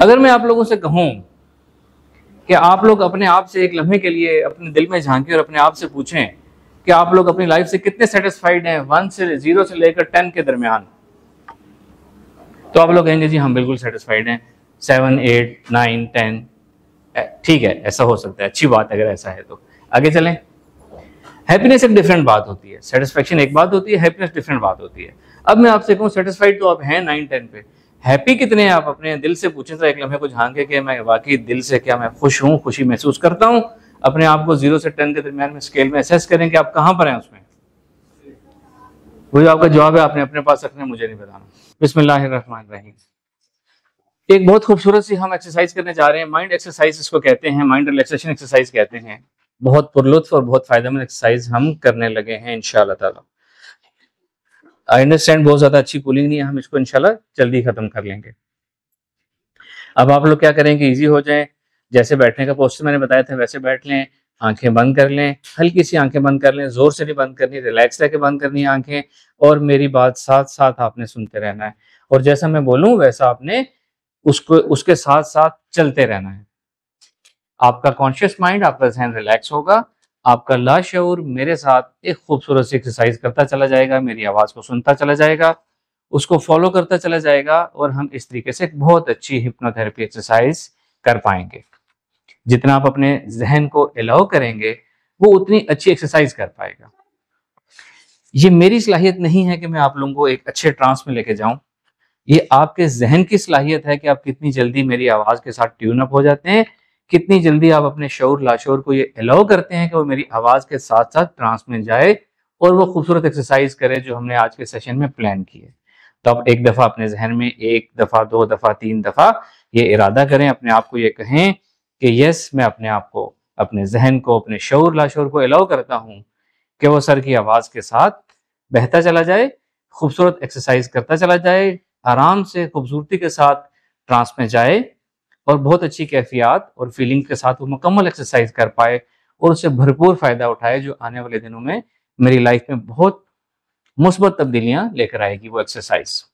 अगर मैं आप लोगों से कहूं कि आप लोग अपने आप से एक लम्हे के लिए अपने दिल में झांकें और अपने आप से पूछें कि आप लोग अपनी लाइफ से कितने सेटिस्फाइड हैं, 1 से 0 से लेकर 10 के दरमियान, तो आप लोग कहेंगे जी हम बिल्कुल सेटिस्फाइड हैं, 7, 8, 9, 10। ठीक है, ऐसा हो सकता है, अच्छी बात है अगर ऐसा है तो। आगे चलें। हैप्पीनेस एक डिफरेंट बात होती है, सेटिस्फेक्शन एक बात होती है, हैप्पीनेस डिफरेंट बात होती है। अब मैं आपसे कहूँ सेटिस्फाइड तो आप हैं 9, 10 पे, हैप्पी कितने हैं आप अपने दिल से पूछें तो एक लम्हे को झांके कि मैं वाकई दिल से क्या मैं खुश हूँ, खुशी महसूस करता हूँ। अपने आप को 0 से 10 के दरमियान में स्केल में असेस करें कि आप कहाँ पर हैं उसमें। वो जो आपका जवाब है आपने अपने पास रखना है, मुझे नहीं बताना। बिस्मिल्लाहिर्रहमानिर्रहीम। एक बहुत खूबसूरत सी हम एक्सरसाइज करने जा रहे हैं, माइंड एक्सरसाइज इसको कहते हैं, माइंड रिलैक्सेशन एक्सरसाइज कहते हैं। बहुत पुरलुत्फ और बहुत फायदेमंद एक्सरसाइज हम करने लगे हैं इंशाल्लाह ताला। आई अंडरस्टैंड बहुत ज्यादा अच्छी कूलिंग नहीं है, हम इसको इंशाल्लाह जल्दी खत्म कर लेंगे। अब आप लोग क्या करेंगे, इजी हो जाए, जैसे बैठने का पोस्टर मैंने बताया था वैसे बैठ लें, आंखें बंद कर लें, हल्की सी आंखें बंद कर लें, जोर से नहीं बंद करनी, रिलैक्स रह के बंद करनी है आंखें, और मेरी बात साथ साथ आपने सुनते रहना है, और जैसा मैं बोलूं वैसा आपने उसको उसके साथ साथ चलते रहना है। आपका कॉन्शियस माइंड, आपका जहन रिलैक्स होगा, आपका लाशऊर मेरे साथ एक खूबसूरत सी एक्सरसाइज करता चला जाएगा, मेरी आवाज को सुनता चला जाएगा, उसको फॉलो करता चला जाएगा, और हम इस तरीके से एक बहुत अच्छी हिप्नोथेरेपी एक्सरसाइज कर पाएंगे। जितना आप अपने जहन को अलाउ करेंगे वो उतनी अच्छी एक्सरसाइज कर पाएगा। ये मेरी सलाहियत नहीं है कि मैं आप लोगों को एक अच्छे ट्रांस में लेके जाऊं, ये आपके जहन की सलाहियत है कि आप कितनी जल्दी मेरी आवाज के साथ ट्यून अप हो जाते हैं, कितनी जल्दी आप अपने शऊर लाशऊर को ये अलाउ करते हैं कि वो मेरी आवाज के साथ साथ ट्रांस में जाए और वो खूबसूरत एक्सरसाइज करे जो हमने आज के सेशन में प्लान की है। तो आप एक दफा अपने जहन में 1 दफा, 2 दफा, 3 दफा ये इरादा करें, अपने आप को ये कहें कि यस, मैं अपने आप को, अपने जहन को, अपने शऊर लाशऊर को अलाउ करता हूं कि वो सर की आवाज के साथ बहता चला जाए, खूबसूरत एक्सरसाइज करता चला जाए, आराम से खूबसूरती के साथ ट्रांस में जाए और बहुत अच्छी कैफियत और फीलिंग के साथ वो मुकम्मल एक्सरसाइज कर पाए और उससे भरपूर फायदा उठाए, जो आने वाले दिनों में मेरी लाइफ में बहुत मुस्बत तब्दीलियां लेकर आएगी वो एक्सरसाइज।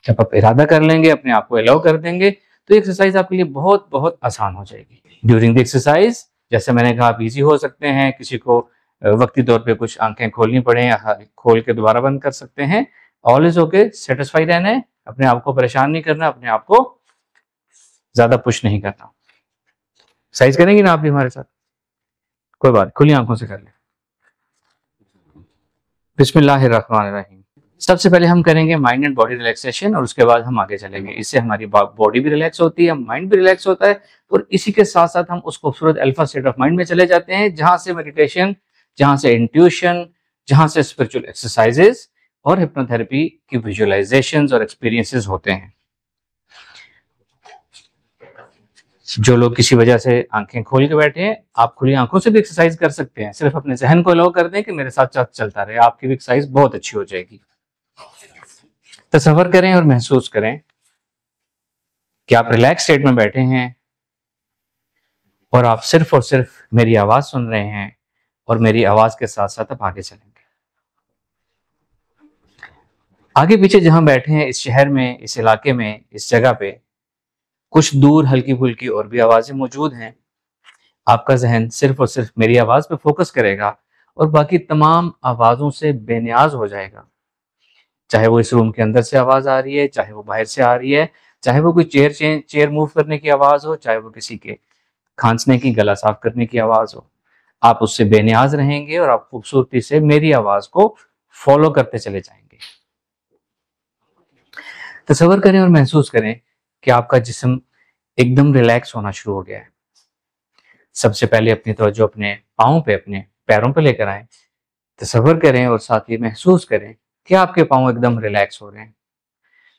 जब आप इरादा कर लेंगे, अपने आप को अलाउ कर देंगे, तो एक्सरसाइज आपके लिए बहुत बहुत आसान हो जाएगी। ड्यूरिंग द एक्सरसाइज जैसे मैंने कहा, आप इजी हो सकते हैं, किसी को वक्ती तौर पे कुछ आंखें खोलनी पड़े या खोल के दोबारा बंद कर सकते हैं। ऑलवेज होके सेटिस्फाई रहना है, अपने आप को परेशान नहीं करना, अपने आप को ज्यादा पुश नहीं करना। एक्सरसाइज करेंगे ना आप भी हमारे साथ? कोई बात, खुली आंखों से कर लें। बिस्मिल्लाहिर्रहमानिर्रहीम। सबसे पहले हम करेंगे माइंड एंड बॉडी रिलैक्सेशन और उसके बाद हम आगे चलेंगे। इससे हमारी बॉडी भी रिलैक्स होती है, माइंड भी रिलैक्स होता है, और इसी के साथ साथ हम उस खूबसूरत अल्फा स्टेट ऑफ माइंड में चले जाते हैं जहां से मेडिटेशन, जहां से इंट्यूशन, जहां से स्पिरिचुअल एक्सरसाइजेस और हिप्नोथेरेपी की विजुअलाइजेशंस और एक्सपीरियंसेस होते हैं। जो लोग किसी वजह से आंखें खोल के बैठे हैं, आप खुली आंखों से भी एक्सरसाइज कर सकते हैं, सिर्फ अपने जहन को अलाउ कर दें कि मेरे साथ चलता रहे, आपकी भी एक्सरसाइज बहुत अच्छी हो जाएगी। तसव्वुर करें और महसूस करें कि आप रिलैक्स स्टेट में बैठे हैं और आप सिर्फ और सिर्फ मेरी आवाज सुन रहे हैं, और मेरी आवाज के साथ साथ आप आगे चलेंगे। आगे पीछे जहां बैठे हैं, इस शहर में, इस इलाके में, इस जगह पे कुछ दूर हल्की फुल्की और भी आवाजें मौजूद हैं। आपका जहन सिर्फ और सिर्फ मेरी आवाज पे फोकस करेगा और बाकी तमाम आवाजों से बेनियाज हो जाएगा। चाहे वो इस रूम के अंदर से आवाज आ रही है, चाहे वो बाहर से आ रही है, चाहे वो कोई चेयर मूव करने की आवाज हो, चाहे वो किसी के खांसने की, गला साफ करने की आवाज हो, आप उससे बेनियाज रहेंगे और आप खूबसूरती से मेरी आवाज को फॉलो करते चले जाएंगे। तसव्वुर करें और महसूस करें कि आपका जिस्म एकदम रिलैक्स होना शुरू हो गया है। सबसे पहले अपनी तवज्जो अपने पाँव पे, अपने पैरों पे लेकर आए। तसव्वुर करें और साथ ही महसूस करें कि आपके पाँव एकदम रिलैक्स हो रहे हैं।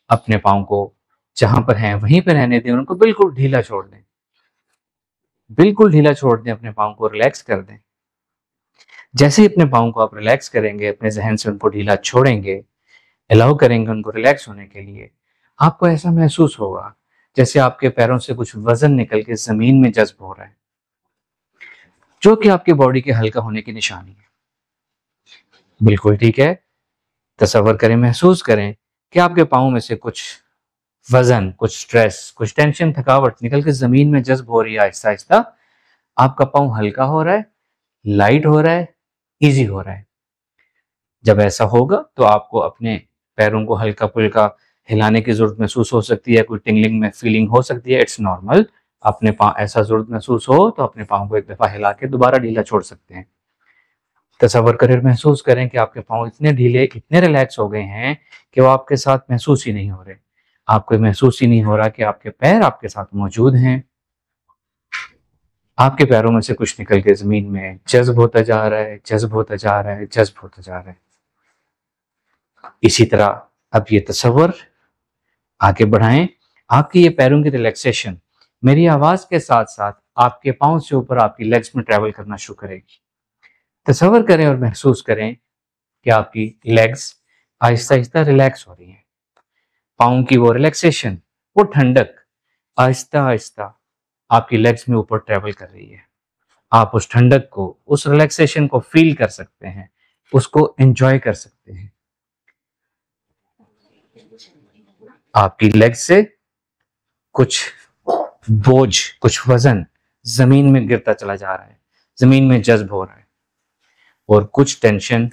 अपने पाँव को जहां पर हैं वहीं पर रहने दें, उनको बिल्कुल ढीला छोड़ दें, बिल्कुल ढीला छोड़ दें, अपने पाँव को रिलैक्स कर दें। जैसे ही अपने पाँव को आप रिलैक्स करेंगे, अपने जहन से उनको ढीला छोड़ेंगे, अलाउ करेंगे उनको रिलैक्स होने के लिए, आपको ऐसा महसूस होगा जैसे आपके पैरों से कुछ वजन निकल के जमीन में जज्ब हो रहा है, जो कि आपकी बॉडी के हल्का होने की निशानी है। बिल्कुल ठीक है। तसव्वुर करें, महसूस करें कि आपके पाँव में से कुछ वजन, कुछ स्ट्रेस, कुछ टेंशन, थकावट निकल के जमीन में जज्ब हो रही है आहिस्ता आहिस्ता। आपका पाँव हल्का हो रहा है, लाइट हो रहा है, इजी हो रहा है। जब ऐसा होगा तो आपको अपने पैरों को हल्का फुल्का हिलाने की जरूरत महसूस हो सकती है, कोई टिंगलिंग में फीलिंग हो सकती है, इट्स नॉर्मल। अपने पाँव ऐसा जरूरत महसूस हो तो अपने पाँव को एक दफा हिला के दोबारा ढीला छोड़ सकते हैं। तसव्वुर करें, महसूस करें कि आपके पाँव इतने ढीले, इतने रिलैक्स हो गए हैं कि वो आपके साथ महसूस ही नहीं हो रहे। आपको महसूस ही नहीं हो रहा कि आपके पैर आपके साथ मौजूद हैं। आपके पैरों में से कुछ निकल के जमीन में जज्ब होता जा रहा है, जज्ब होता जा रहा है, जज्ब होता जा रहा है। इसी तरह अब ये तसव्वुर आगे बढ़ाएं, आपकी ये पैरों की रिलैक्सेशन मेरी आवाज के साथ साथ आपके पाँव से ऊपर आपकी लेग्स में ट्रेवल करना शुरू करेगी। तसव्वुर करें और महसूस करें कि आपकी लेग्स आहिस्ता आहिस्ता रिलैक्स हो रही हैं। पाँव की वो रिलैक्सेशन, वो ठंडक आहिस्ता आहिस्ता आपकी लेग्स में ऊपर ट्रेवल कर रही है। आप उस ठंडक को, उस रिलैक्सेशन को फील कर सकते हैं, उसको एंजॉय कर सकते हैं। आपकी लेग से कुछ बोझ, कुछ वजन जमीन में गिरता चला जा रहा है, जमीन में जज्ब हो रहा है, और कुछ टेंशन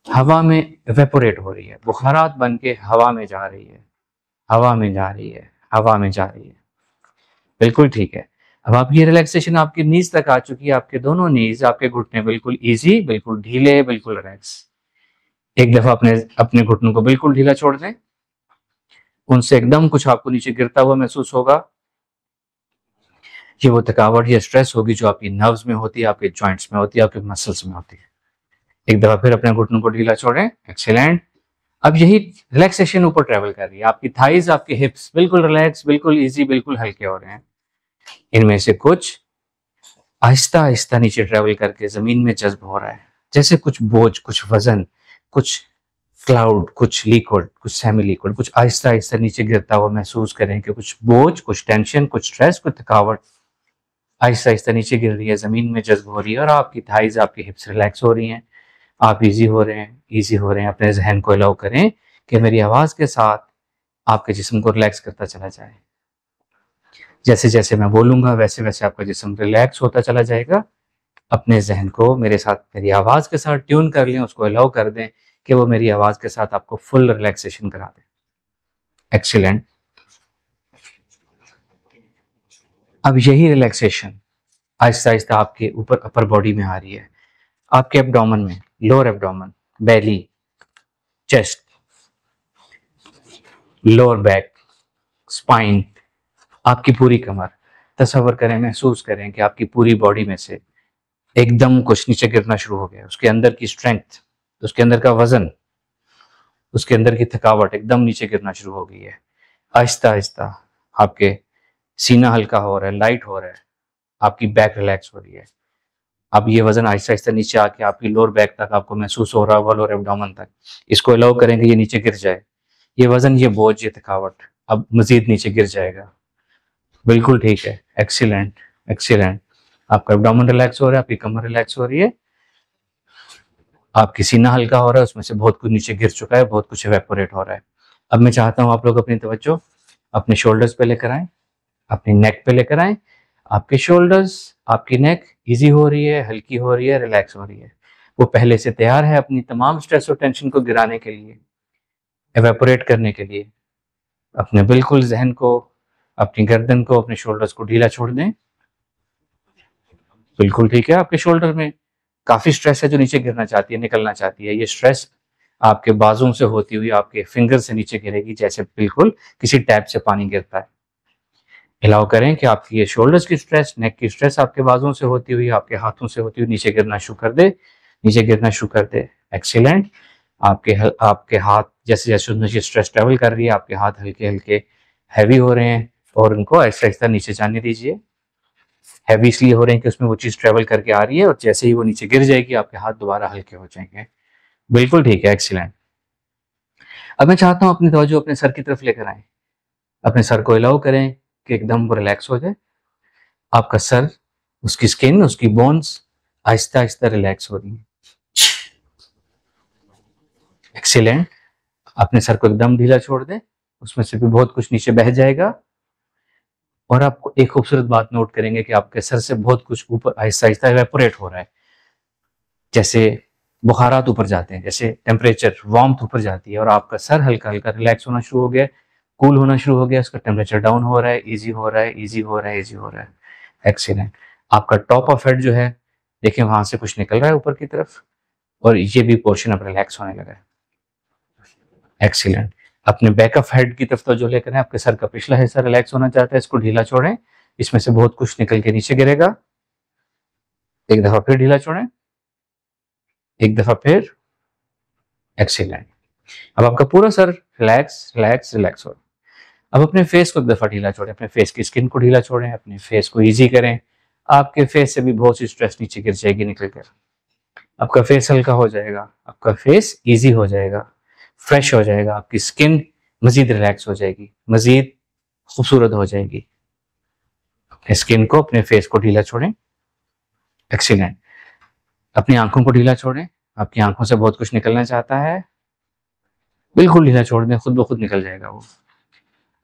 हवा में इवेपोरेट हो रही है, बुखारात बन के हवा में जा रही है, हवा में जा रही है, हवा में जा रही है। बिल्कुल ठीक है। अब आपकी रिलैक्सेशन आपकी नीज तक आ चुकी है, आपके दोनों नीज, आपके घुटने बिल्कुल इजी, बिल्कुल ढीले, बिल्कुल रिलैक्स। एक दफा अपने घुटनों को बिल्कुल ढीला छोड़ दें, उनसे एकदम कुछ आपको नीचे गिरता हुआ महसूस होगा। ये वो थकावट या स्ट्रेस होगी जो आपकी नर्व्स में होती है, आपके जॉइंट्स में होती है, आपके मसल्स में होती है। एक दफा फिर अपने घुटनों को ढीला छोड़ें, एक्सीलेंट। अब यही रिलैक्सेशन ऊपर ट्रेवल कर रही है, आपकी थाइज, आपके हिप्स बिल्कुल रिलैक्स, बिल्कुल इजी, बिल्कुल हल्के हो रहे हैं। इनमें से कुछ आहिस्ता आहिस्ता नीचे ट्रेवल करके जमीन में जज्ब हो रहा है, जैसे कुछ बोझ, कुछ वजन, कुछ क्लाउड, कुछ लिक्विड, कुछ सेमी लिक्विड, कुछ आहिस्ता आहिस्ता नीचे गिरता हुआ महसूस करें कि कुछ बोझ, कुछ टेंशन, कुछ स्ट्रेस, कुछ थकावट आहिस्ता आहिस्ता नीचे गिर रही है, जमीन में जज्ब हो रही है, और आपकी थाइज, आपकी हिप्स रिलैक्स हो रही हैं, आप इजी हो रहे हैं, इजी हो रहे हैं। अपने जहन को अलाउ करें कि मेरी आवाज के साथ आपके जिस्म को रिलैक्स करता चला जाए। जैसे जैसे मैं बोलूंगा वैसे वैसे आपका जिस्म रिलैक्स होता चला जाएगा। अपने जहन को मेरे साथ, मेरी आवाज के साथ ट्यून कर लें, उसको अलाउ कर दें कि वो मेरी आवाज के साथ आपको फुल रिलैक्सेशन करा दे। एक्सीलेंट। अब यही रिलैक्सेशन आहिस्ता आहिस्ता आपके ऊपर अपर बॉडी में आ रही है, आपके एब्डोमेन में, लोअर एब्डोमेन, बेली, चेस्ट, लोअर बैक, स्पाइन, आपकी पूरी कमर। तसव्वुर करें, महसूस करें कि आपकी पूरी बॉडी में से एकदम कुछ नीचे गिरना शुरू हो गया। उसके अंदर की स्ट्रेंथ, उसके अंदर का वजन, उसके अंदर की थकावट एकदम नीचे गिरना शुरू हो गई है। आहिस्ता आहिस्ता आपके सीना हल्का हो रहा है, लाइट हो रहा है, आपकी बैक रिलैक्स हो रही है। अब ये वजन आहिस्ता आहिस्ता नीचे आके आपकी लोअर बैक तक आपको महसूस हो रहा होगा, लोअर एब्डोमेन तक। इसको अलाउ करेंगे ये नीचे गिर जाए, ये वजन, ये बोझ, ये थकावट अब मजीद नीचे गिर जाएगा। बिल्कुल ठीक है, एक्सीलेंट, एक्सीलेंट। आपका एब्डोमेन रिलैक्स हो रहा है, आपकी कमर रिलैक्स हो रही है, आपकी सीना हल्का हो रहा है, उसमें से बहुत कुछ नीचे गिर चुका है, बहुत कुछ इवेपोरेट हो रहा है। अब मैं चाहता हूं आप लोग अपनी तवज्जो अपने शोल्डर्स पे लेकर आएं, अपनी नेक पे लेकर आएं। आपके शोल्डर्स, आपकी नेक इजी हो रही है, हल्की हो रही है, रिलैक्स हो रही है। वो पहले से तैयार है अपनी तमाम स्ट्रेस और टेंशन को गिराने के लिए, एवेपोरेट करने के लिए। अपने बिल्कुल जहन को, अपनी गर्दन को, अपने शोल्डर्स को ढीला छोड़ दें। बिल्कुल ठीक है। आपके शोल्डर में काफी स्ट्रेस है जो नीचे गिरना चाहती है, निकलना चाहती है। ये स्ट्रेस आपके बाजुओं से होती हुई आपके फिंगर से नीचे गिरेगी, जैसे बिल्कुल किसी टैप से पानी गिरता है। अलाउ करें कि आपकी ये शोल्डर्स की स्ट्रेस, नेक की स्ट्रेस आपके बाजुओं से होती हुई, आपके हाथों से होती हुई नीचे गिरना शुरू कर दे, नीचे गिरना शुरू कर दे। एक्सीलेंट। आपके हाथ, जैसे जैसे उनमें स्ट्रेस ट्रेवल कर रही है, आपके हाथ हल्के हल्के हैवी हो रहे हैं, और उनको आहिस्ता आहिस्ता नीचे जाने दीजिए। हैवी इसलिए हो रहे हैं कि उसमें वो चीज ट्रेवल करके आ रही है, और जैसे ही वो नीचे गिर जाएगी आपके हाथ दोबारा हल्के हो जाएंगे। बिल्कुल ठीक है, एक्सीलेंट। अब मैं चाहता हूं अपनी तवज्जो अपने सर की तरफ लेकर आए। अपने सर को अलाउ करें कि एकदम वो रिलैक्स हो जाए। आपका सर, उसकी स्किन, उसकी बोन्स आहिस्ता आहिस्ता रिलैक्स हो रही है। एक्सीलेंट। अपने सर को एकदम ढीला छोड़ दें, उसमें से भी बहुत कुछ नीचे बह जाएगा। और आपको एक खूबसूरत बात नोट करेंगे कि आपके सर से बहुत कुछ ऊपर आहिस्ता आहिस्ता इवेपोरेट हो रहा है। जैसे बुखारात ऊपर जाते हैं, जैसे टेम्परेचर वार्मथ ऊपर जाती है और आपका सर हल्का हल्का रिलैक्स होना शुरू हो गया, कूल होना शुरू हो गया, उसका टेम्परेचर डाउन हो रहा है, इजी हो रहा है, इजी हो रहा है, इजी हो रहा है। एक्सीलेंट। आपका टॉप ऑफ हेड जो है देखिए वहां से कुछ निकल रहा है ऊपर की तरफ और ये भी पोर्शन अब रिलैक्स होने लगा है। एक्सीलेंट। अपने बैक ऑफ हेड की तरफ तो जो लेकर है, आपके सर का पिछला हिस्सा रिलैक्स होना चाहता है, इसको ढीला छोड़ें, इसमें से बहुत कुछ निकल के नीचे गिरेगा। एक दफा फिर ढीला छोड़ें, एक दफा फिर। एक्सीलेंट। अब आपका पूरा सर रिलैक्स रिलैक्स रिलैक्स हो। अब अपने फेस को एक दफा ढीला छोड़ें, अपने फेस की स्किन को ढीला छोड़ें, अपने फेस को इजी करें। आपके फेस से भी बहुत सी स्ट्रेस नीचे गिर जाएगी निकल कर, आपका फेस हल्का हो जाएगा, आपका फेस इजी हो जाएगा, फ्रेश हो जाएगा, आपकी स्किन मजीद रिलैक्स हो जाएगी, मजीद खूबसूरत हो जाएगी। अपने स्किन को, अपने फेस को ढीला छोड़ें। एक्सीलेंट। अपनी आंखों को ढीला छोड़ें, आपकी आंखों से बहुत कुछ निकलना चाहता है, बिल्कुल ढीला छोड़ दें, खुद ब खुद निकल जाएगा वो।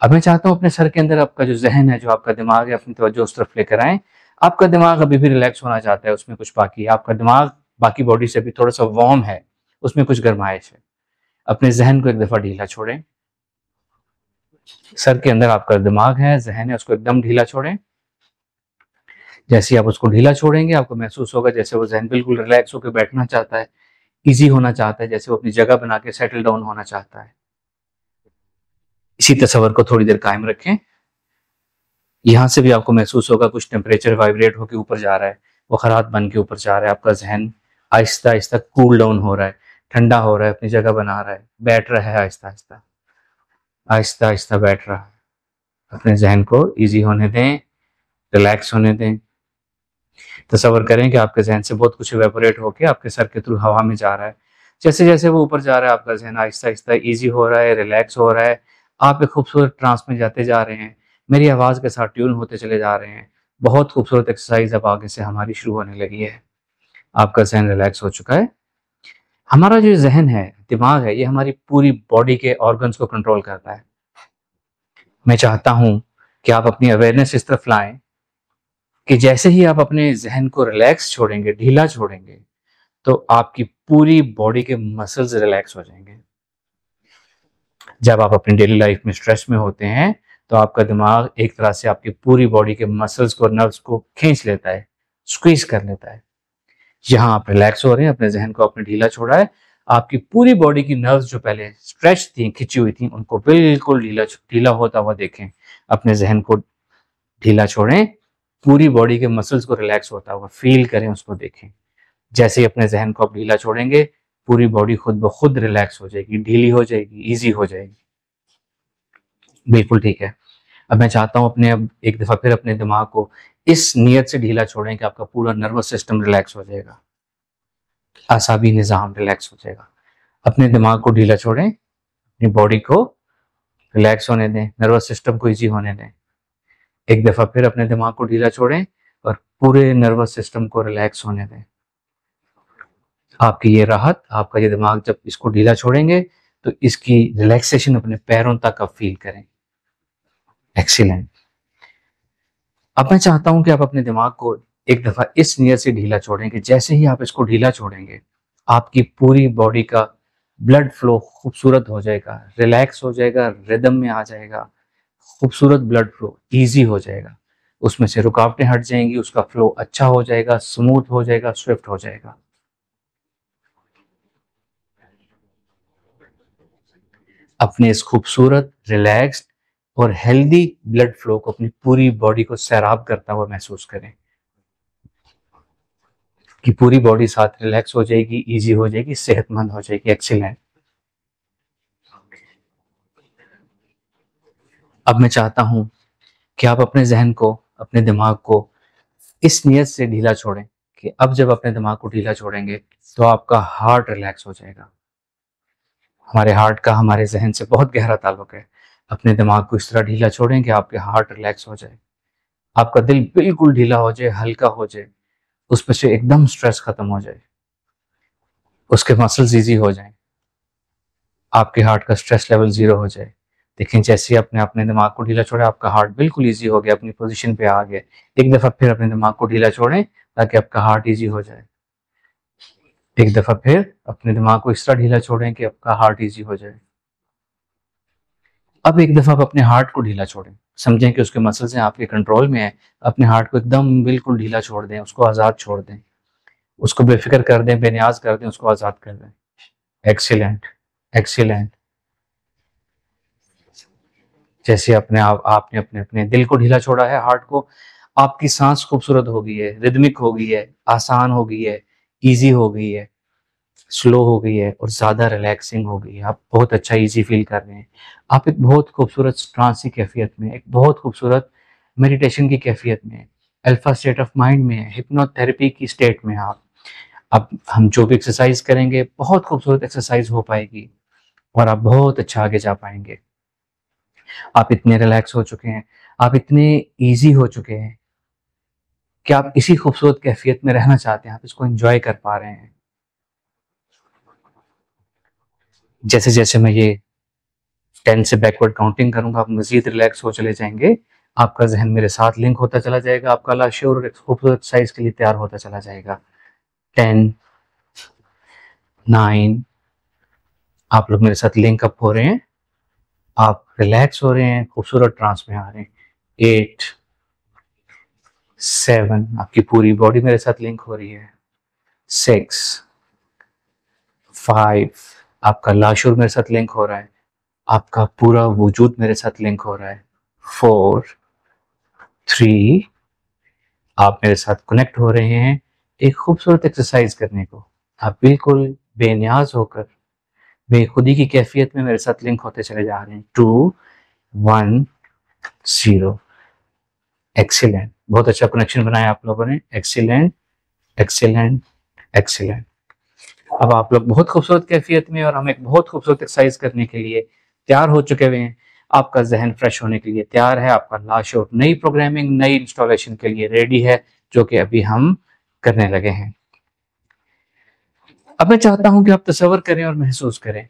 अब मैं चाहता हूं अपने सर के अंदर आपका जो जहन है, जो आपका दिमाग है, अपनी तवज्जो उस तरफ लेकर आए। आपका दिमाग अभी भी रिलैक्स होना चाहता है, उसमें कुछ बाकी है, आपका दिमाग बाकी बॉडी से भी थोड़ा सा वार्म है, उसमें कुछ गर्माइश है। अपने जहन को एक दफा ढीला छोड़ें। सर के अंदर आपका दिमाग है, जहन है, उसको एकदम ढीला छोड़ें। जैसे ही आप उसको ढीला छोड़ेंगे, आपको महसूस होगा जैसे वो जहन बिल्कुल रिलैक्स होकर बैठना चाहता है, इजी होना चाहता है, जैसे वो अपनी जगह बना के सेटल डाउन होना चाहता है। इसी तस्वर को थोड़ी देर कायम रखें। यहां से भी आपको महसूस होगा कुछ टेम्परेचर वाइब्रेट होकर ऊपर जा रहा है, बुखारात बन के ऊपर जा रहा है, आपका जहन आहिस्ता आहिस्ता कूल डाउन हो रहा है, ठंडा हो रहा है, अपनी जगह बना रहा है, बैठ रहा है, आहिस्ता आहिस्ता आहिस्ता आहिस्ता बैठ रहा है। अपने जहन को इजी होने दें, रिलैक्स होने दें। तस्वर करें कि आपके जहन से बहुत कुछ इवेपोरेट होकर आपके सर के थ्रू हवा में जा रहा है। जैसे जैसे वो ऊपर जा रहा है, आपका जहन आहिस्ता आहिस्ता ईजी हो रहा है, रिलैक्स हो रहा है, आप एक खूबसूरत ट्रांस में जाते जा रहे हैं, मेरी आवाज़ के साथ ट्यून होते चले जा रहे हैं। बहुत खूबसूरत एक्सरसाइज अब आगे से हमारी शुरू होने लगी है। आपका जहन रिलैक्स हो चुका है। हमारा जो जहन है, दिमाग है, ये हमारी पूरी बॉडी के ऑर्गन्स को कंट्रोल करता है। मैं चाहता हूं कि आप अपनी अवेयरनेस इस तरफ लाएं कि जैसे ही आप अपने जहन को रिलैक्स छोड़ेंगे, ढीला छोड़ेंगे, तो आपकी पूरी बॉडी के मसल्स रिलैक्स हो जाएंगे। जब आप अपनी डेली लाइफ में स्ट्रेस में होते हैं तो आपका दिमाग एक तरह से आपकी पूरी बॉडी के मसल्स को, नर्व्स को खींच लेता है, स्क्वीज कर लेता है। यहाँ आप रिलैक्स हो रहे हैं, अपने जहन को आपने ढीला छोड़ा है, आपकी पूरी बॉडी की नर्व्स जो पहले स्ट्रेच थी, खिंची हुई थी, उनको बिल्कुल ढीला होता हुआ देखें। अपने जहन को ढीला छोड़ें, पूरी बॉडी के मसल्स को रिलैक्स होता हुआ फील करें, उसको देखें। जैसे ही अपने जहन को आप ढीला छोड़ेंगे, पूरी बॉडी खुद ब खुद रिलैक्स हो जाएगी, ढीली हो जाएगी, इजी हो जाएगी। बिल्कुल ठीक है। अब मैं चाहता हूं अब एक दफा फिर अपने दिमाग को इस नियत से ढीला छोड़ें कि आपका पूरा नर्वस सिस्टम रिलैक्स हो जाएगा, आसाबी निज़ाम रिलैक्स हो जाएगा। अपने दिमाग को ढीला छोड़ें, अपनी बॉडी को रिलैक्स होने दें, नर्वस सिस्टम को इजी होने दें। एक दफा फिर अपने दिमाग को ढीला छोड़ें और पूरे नर्वस सिस्टम को रिलैक्स होने दें। आपकी ये राहत, आपका ये दिमाग जब इसको ढीला छोड़ेंगे तो इसकी रिलैक्सेशन अपने पैरों तक आप फील करें। एक्सीलेंट। अब मैं चाहता हूं कि आप अपने दिमाग को एक दफा इस नियत से ढीला छोड़ें कि जैसे ही आप इसको ढीला छोड़ेंगे, आपकी पूरी बॉडी का ब्लड फ्लो खूबसूरत हो जाएगा, रिलैक्स हो जाएगा, रिदम में आ जाएगा, खूबसूरत ब्लड फ्लो इजी हो जाएगा, उसमें से रुकावटें हट जाएंगी, उसका फ्लो अच्छा हो जाएगा, स्मूथ हो जाएगा, स्विफ्ट हो जाएगा। अपने इस खूबसूरत, रिलैक्स्ड और हेल्दी ब्लड फ्लो को अपनी पूरी बॉडी को सैराब करता हुआ महसूस करें कि पूरी बॉडी साथ रिलैक्स हो जाएगी, इजी हो जाएगी, सेहतमंद हो जाएगी। एक्सीलेंट। अब मैं चाहता हूं कि आप अपने जहन को, अपने दिमाग को इस नियत से ढीला छोड़ें कि अब जब अपने दिमाग को ढीला छोड़ेंगे तो आपका हार्ट रिलैक्स हो जाएगा। हमारे हार्ट का हमारे जहन से बहुत गहरा ताल्लुक है। अपने दिमाग को इस तरह ढीला छोड़ें कि आपके हार्ट रिलैक्स हो जाए, आपका दिल बिल्कुल ढीला हो जाए, हल्का हो जाए, उसमें से एकदम स्ट्रेस खत्म हो जाए, उसके मसल्स इजी हो जाएं, आपके हार्ट का स्ट्रेस लेवल 0 हो जाए, देखें जैसे ही अपने अपने दिमाग को ढीला छोड़े, आपका हार्ट बिल्कुल ईजी हो गया, अपनी पोजीशन पे आ गया। एक दफ़ा फिर अपने दिमाग को ढीला छोड़ें ताकि आपका हार्ट ईजी हो जाए। एक दफ़ा फिर अपने दिमाग को इस तरह ढीला छोड़ें कि आपका हार्ट ईजी हो जाए। अब एक दफ़ा आप अपने हार्ट को ढीला छोड़ें, समझें कि उसके मसल्स हैं आपके कंट्रोल में है। अपने हार्ट को एकदम बिल्कुल ढीला छोड़ दें, उसको आज़ाद छोड़ दें, उसको बेफिक्र कर दें, बेनियाज कर दें, उसको आज़ाद कर दें। Excellent, excellent. जैसे आपने अपने अपने दिल को ढीला छोड़ा है, हार्ट को, आपकी सांस खूबसूरत हो गई है, रिदमिक हो गई है, आसान हो गई है, इजी हो गई है, स्लो हो गई है और ज़्यादा रिलैक्सिंग हो गई है। आप बहुत अच्छा इजी फील कर रहे हैं। आप एक बहुत खूबसूरत ट्रांस की कैफियत में, एक बहुत खूबसूरत मेडिटेशन की कैफियत में, अल्फा स्टेट ऑफ माइंड में, हिप्नोथेरेपी की स्टेट में आप। अब हम जो भी एक्सरसाइज करेंगे, बहुत खूबसूरत एक्सरसाइज हो पाएगी और आप बहुत अच्छा आगे जा पाएंगे। आप इतने रिलैक्स हो चुके हैं, आप इतने ईजी हो चुके हैं कि आप इसी खूबसूरत कैफियत में रहना चाहते हैं, आप इसको एंजॉय कर पा रहे हैं। जैसे जैसे मैं ये 10 से बैकवर्ड काउंटिंग करूंगा, आप मजीद रिलैक्स हो चले जाएंगे, आपका जहन मेरे साथ लिंक होता चला जाएगा, आपका लाशोर और खूबसूरत एक्सरसाइज के लिए तैयार होता चला जाएगा। 10, 9, आप लोग मेरे साथ लिंक अप हो रहे हैं, आप रिलैक्स हो रहे हैं, खूबसूरत ट्रांस में आ रहे हैं। 8, 7, आपकी पूरी बॉडी मेरे साथ लिंक हो रही है। 6, 5, आपका लाशुर मेरे साथ लिंक हो रहा है, आपका पूरा वजूद मेरे साथ लिंक हो रहा है। 4, 3, आप मेरे साथ कनेक्ट हो रहे हैं एक खूबसूरत एक्सरसाइज करने को। आप बिल्कुल बेनियाज होकर बेखुदी की कैफियत में मेरे साथ लिंक होते चले जा रहे हैं। 2, 1, 0। एक्सीलेंट, बहुत अच्छा कनेक्शन बनाया आप लोगों ने। Excellent, excellent, excellent. अब आप लोग बहुत खूबसूरत कैफियत में और हम एक बहुत खूबसूरत एक्सरसाइज करने के लिए तैयार हो चुके हुए हैं। आपका जहन फ्रेश होने के लिए तैयार है, आपका लाशोर नई प्रोग्रामिंग, नई इंस्टॉलेशन के लिए रेडी है, जो कि अभी हम करने लगे हैं। अब मैं चाहता हूं कि आप तसव्वुर करें और महसूस करें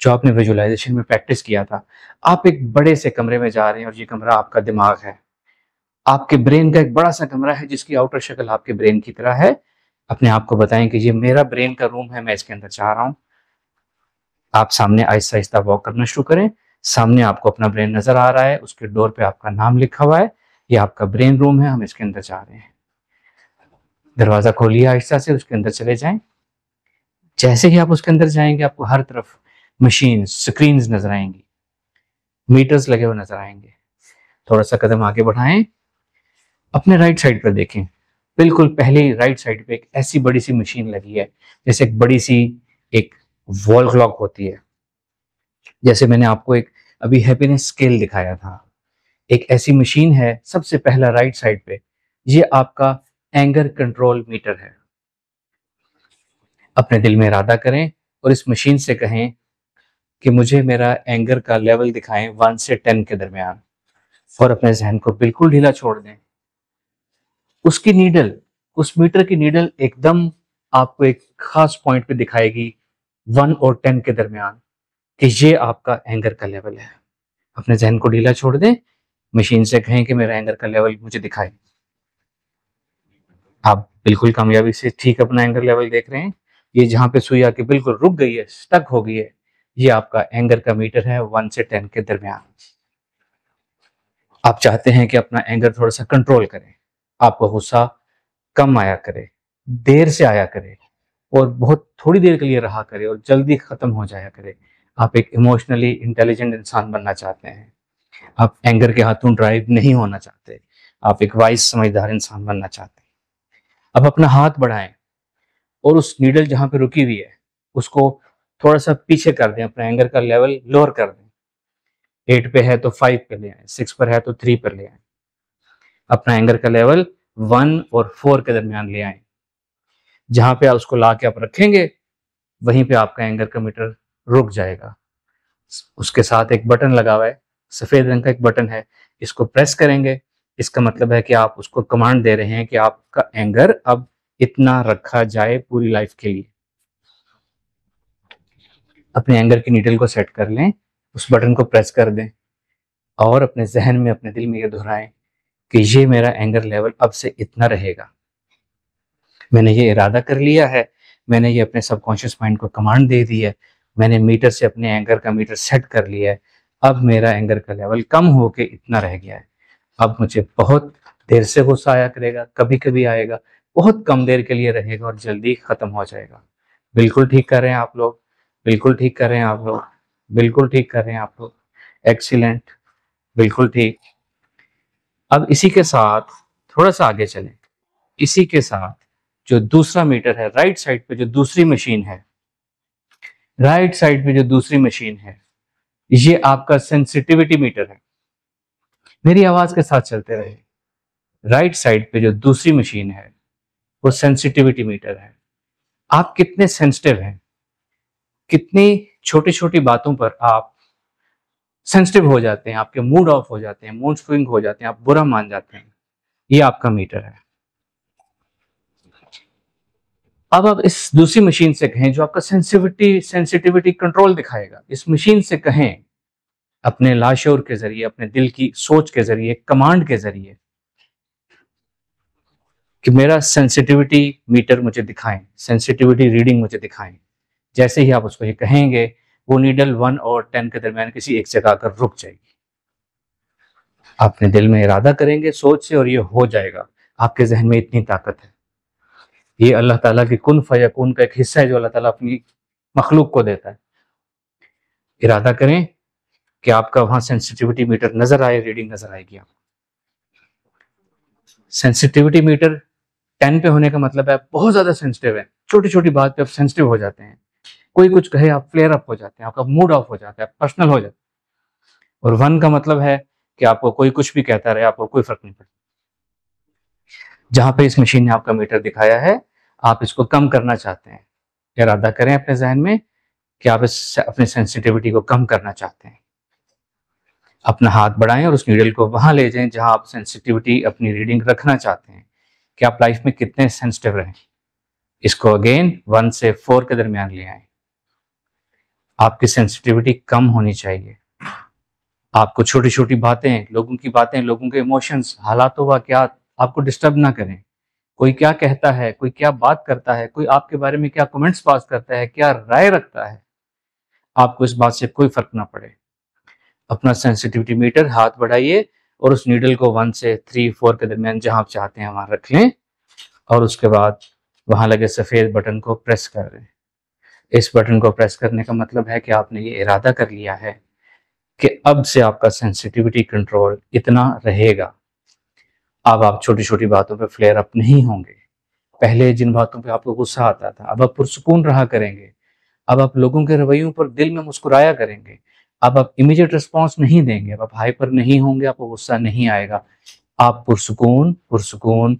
जो आपने विजुअलाइजेशन में प्रैक्टिस किया था। आप एक बड़े से कमरे में जा रहे हैं और ये कमरा आपका दिमाग है, आपके ब्रेन का एक बड़ा सा कमरा है जिसकी आउटर शक्ल आपके ब्रेन की तरह है। अपने आप को बताएं कि ये मेरा ब्रेन का रूम है, मैं इसके अंदर जा रहा हूं। आप सामने आहिस्ता आहिस्ता वॉक करना शुरू करें। सामने आपको अपना ब्रेन नजर आ रहा है, उसके डोर पे आपका नाम लिखा हुआ है, ये आपका ब्रेन रूम है, हम इसके अंदर जा रहे हैं। दरवाजा खोलिए आहिस्ता से, उसके अंदर चले जाएं। जैसे ही आप उसके अंदर जाएंगे, आपको हर तरफ मशीन, स्क्रीन नजर आएंगी, मीटर्स लगे हुए नजर आएंगे। थोड़ा सा कदम आगे बढ़ाएं, अपने राइट साइड पर देखें। बिल्कुल पहले राइट साइड पे एक ऐसी बड़ी सी मशीन लगी है, जैसे एक बड़ी सी एक वॉल क्लॉक होती है। जैसे मैंने आपको एक अभी हैप्पीनेस स्केल दिखाया था, एक ऐसी मशीन है सबसे पहला राइट साइड पे। ये आपका एंगर कंट्रोल मीटर है। अपने दिल में इरादा करें और इस मशीन से कहें कि मुझे मेरा एंगर का लेवल दिखाएं 1 से 10 के दरमियान, और अपने जहन को बिल्कुल ढीला छोड़ दें। उसकी नीडल, उस मीटर की नीडल एकदम आपको एक खास पॉइंट पे दिखाएगी 1 और 10 के दरमियान कि ये आपका एंगर का लेवल है। अपने जहन को ढीला छोड़ दें, मशीन से कहें कि मेरा एंगर का लेवल मुझे दिखाए। आप बिल्कुल कामयाबी से ठीक अपना एंगर लेवल देख रहे हैं। ये जहां पे सुई आके बिल्कुल रुक गई है, स्टक हो गई है, ये आपका एंगर का मीटर है 1 से 10 के दरमियान। आप चाहते हैं कि अपना एंगर थोड़ा सा कंट्रोल करें, आपका गुस्सा कम आया करे, देर से आया करे और बहुत थोड़ी देर के लिए रहा करे और जल्दी खत्म हो जाया करे। आप एक इमोशनली इंटेलिजेंट इंसान बनना चाहते हैं, आप एंगर के हाथों ड्राइव नहीं होना चाहते, आप एक वाइस समझदार इंसान बनना चाहते हैं। अब अपना हाथ बढ़ाएं और उस नीडल जहां पे रुकी हुई है उसको थोड़ा सा पीछे कर दें, अपना एंगर का लेवल लोअर कर दें। 8 पे है तो 5 पे ले आए, 6 पर है तो 3 पर ले आए। अपना एंगर का लेवल 1 और 4 के दरमियान ले आए। जहां पे आप उसको ला के आप रखेंगे, वहीं पे आपका एंगर का मीटर रुक जाएगा। उसके साथ एक बटन लगा हुआ है, सफेद रंग का एक बटन है, इसको प्रेस करेंगे। इसका मतलब है कि आप उसको कमांड दे रहे हैं कि आपका एंगर अब इतना रखा जाए पूरी लाइफ के लिए। अपने एंगर की नीडल को सेट कर लें, उस बटन को प्रेस कर दें और अपने जहन में, अपने दिल में ये दोहराएं कि ये मेरा एंगर लेवल अब से इतना रहेगा। मैंने ये इरादा कर लिया है, मैंने ये अपने सबकॉन्शियस माइंड को कमांड दे दी है, मैंने मीटर से अपने एंगर का मीटर सेट कर लिया है, अब मेरा एंगर का लेवल कम होके इतना रह गया है। अब मुझे बहुत देर से गुस्सा आया करेगा, कभी कभी आएगा, बहुत कम देर के लिए रहेगा और जल्दी खत्म हो जाएगा। बिल्कुल ठीक कर रहे हैं आप लोग, बिल्कुल ठीक कर रहे हैं आप लोग, बिल्कुल ठीक कर रहे हैं आप लोग। एक्सीलेंट, बिल्कुल ठीक। अब इसी के साथ थोड़ा सा आगे चलें। इसी के साथ जो दूसरा मीटर है, राइट साइड पे जो दूसरी मशीन है, राइट साइड पे जो दूसरी मशीन है, ये आपका सेंसिटिविटी मीटर है। मेरी आवाज के साथ चलते रहे। राइट साइड पे जो दूसरी मशीन है वो सेंसिटिविटी मीटर है। आप कितने सेंसिटिव हैं, कितनी छोटी छोटी बातों पर आप सेंसिटिव हो जाते हैं, आपके मूड ऑफ हो जाते हैं, मूड स्विंग हो जाते हैं, आप बुरा मान जाते हैं, ये आपका मीटर है। अब आप इस दूसरी मशीन से कहें जो आपका सेंसिटिविटी कंट्रोल दिखाएगा, इस मशीन से कहें अपने लाशोर के जरिए, अपने दिल की सोच के जरिए, कमांड के जरिए कि मेरा सेंसिटिविटी मीटर मुझे दिखाएं, सेंसिटिविटी रीडिंग मुझे दिखाएं। जैसे ही आप उसको ये कहेंगे, वो नीडल 1 और 10 के दरमियान किसी एक जगह आकर रुक जाएगी। अपने दिल में इरादा करेंगे सोच से और ये हो जाएगा। आपके जहन में इतनी ताकत है। ये अल्लाह ताला की कुन फयकून का एक हिस्सा है जो अल्लाह ताला अपनी मखलूक को देता है। इरादा करें कि आपका वहां सेंसिटिविटी मीटर नजर आए, रीडिंग नजर आएगी आपको। सेंसिटिविटी मीटर 10 पे होने का मतलब है बहुत ज्यादा सेंसिटिव है, छोटी छोटी बात पे आप सेंसिटिव हो जाते हैं, कोई कुछ कहे आप फ्लेयर अप हो जाते हैं, आपका मूड ऑफ हो जाता है, पर्सनल हो जाता है। और 1 का मतलब है कि आपको कोई कुछ भी कहता रहे, आपको कोई फर्क नहीं पड़ता। जहां पे इस मशीन ने आपका मीटर दिखाया है, आप इसको कम करना चाहते हैं, इरादा करें अपने जहन में कि आप इस अपनी सेंसिटिविटी को कम करना चाहते हैं। अपना हाथ बढ़ाएं और उस नीडल को वहां ले जाएं जहां आप सेंसिटिविटी अपनी रीडिंग रखना चाहते हैं, कि आप लाइफ में कितने सेंसिटिव रहें। इसको अगेन 1 से 4 के दरमियान ले आए। आपकी सेंसिटिविटी कम होनी चाहिए। आपको छोटी छोटी बातें, लोगों की बातें, लोगों के इमोशंस, हालात वाकयात आपको डिस्टर्ब ना करें। कोई क्या कहता है, कोई क्या बात करता है, कोई आपके बारे में क्या कमेंट्स पास करता है, क्या राय रखता है, आपको इस बात से कोई फर्क ना पड़े। अपना सेंसिटिविटी मीटर हाथ बढ़ाइए और उस नीडल को 1 से 3, 4 के दरमियान जहां आप चाहते हैं वहां रख लें और उसके बाद वहां लगे सफेद बटन को प्रेस कर दें। इस बटन को प्रेस करने का मतलब है कि आपने ये इरादा कर लिया है कि अब से आपका सेंसिटिविटी कंट्रोल इतना रहेगा। अब आप छोटी छोटी बातों पे फ्लेयर अप नहीं होंगे। पहले जिन बातों पे आपको गुस्सा आता था, अब आप पुरसुकून रहा करेंगे। अब आप लोगों के रवैयों पर दिल में मुस्कुराया करेंगे। अब आप इमीडिएट रिस्पॉन्स नहीं देंगे, अब आप हाइपर नहीं होंगे, आपको गुस्सा नहीं आएगा। आप पुरसुकून पुरसुकून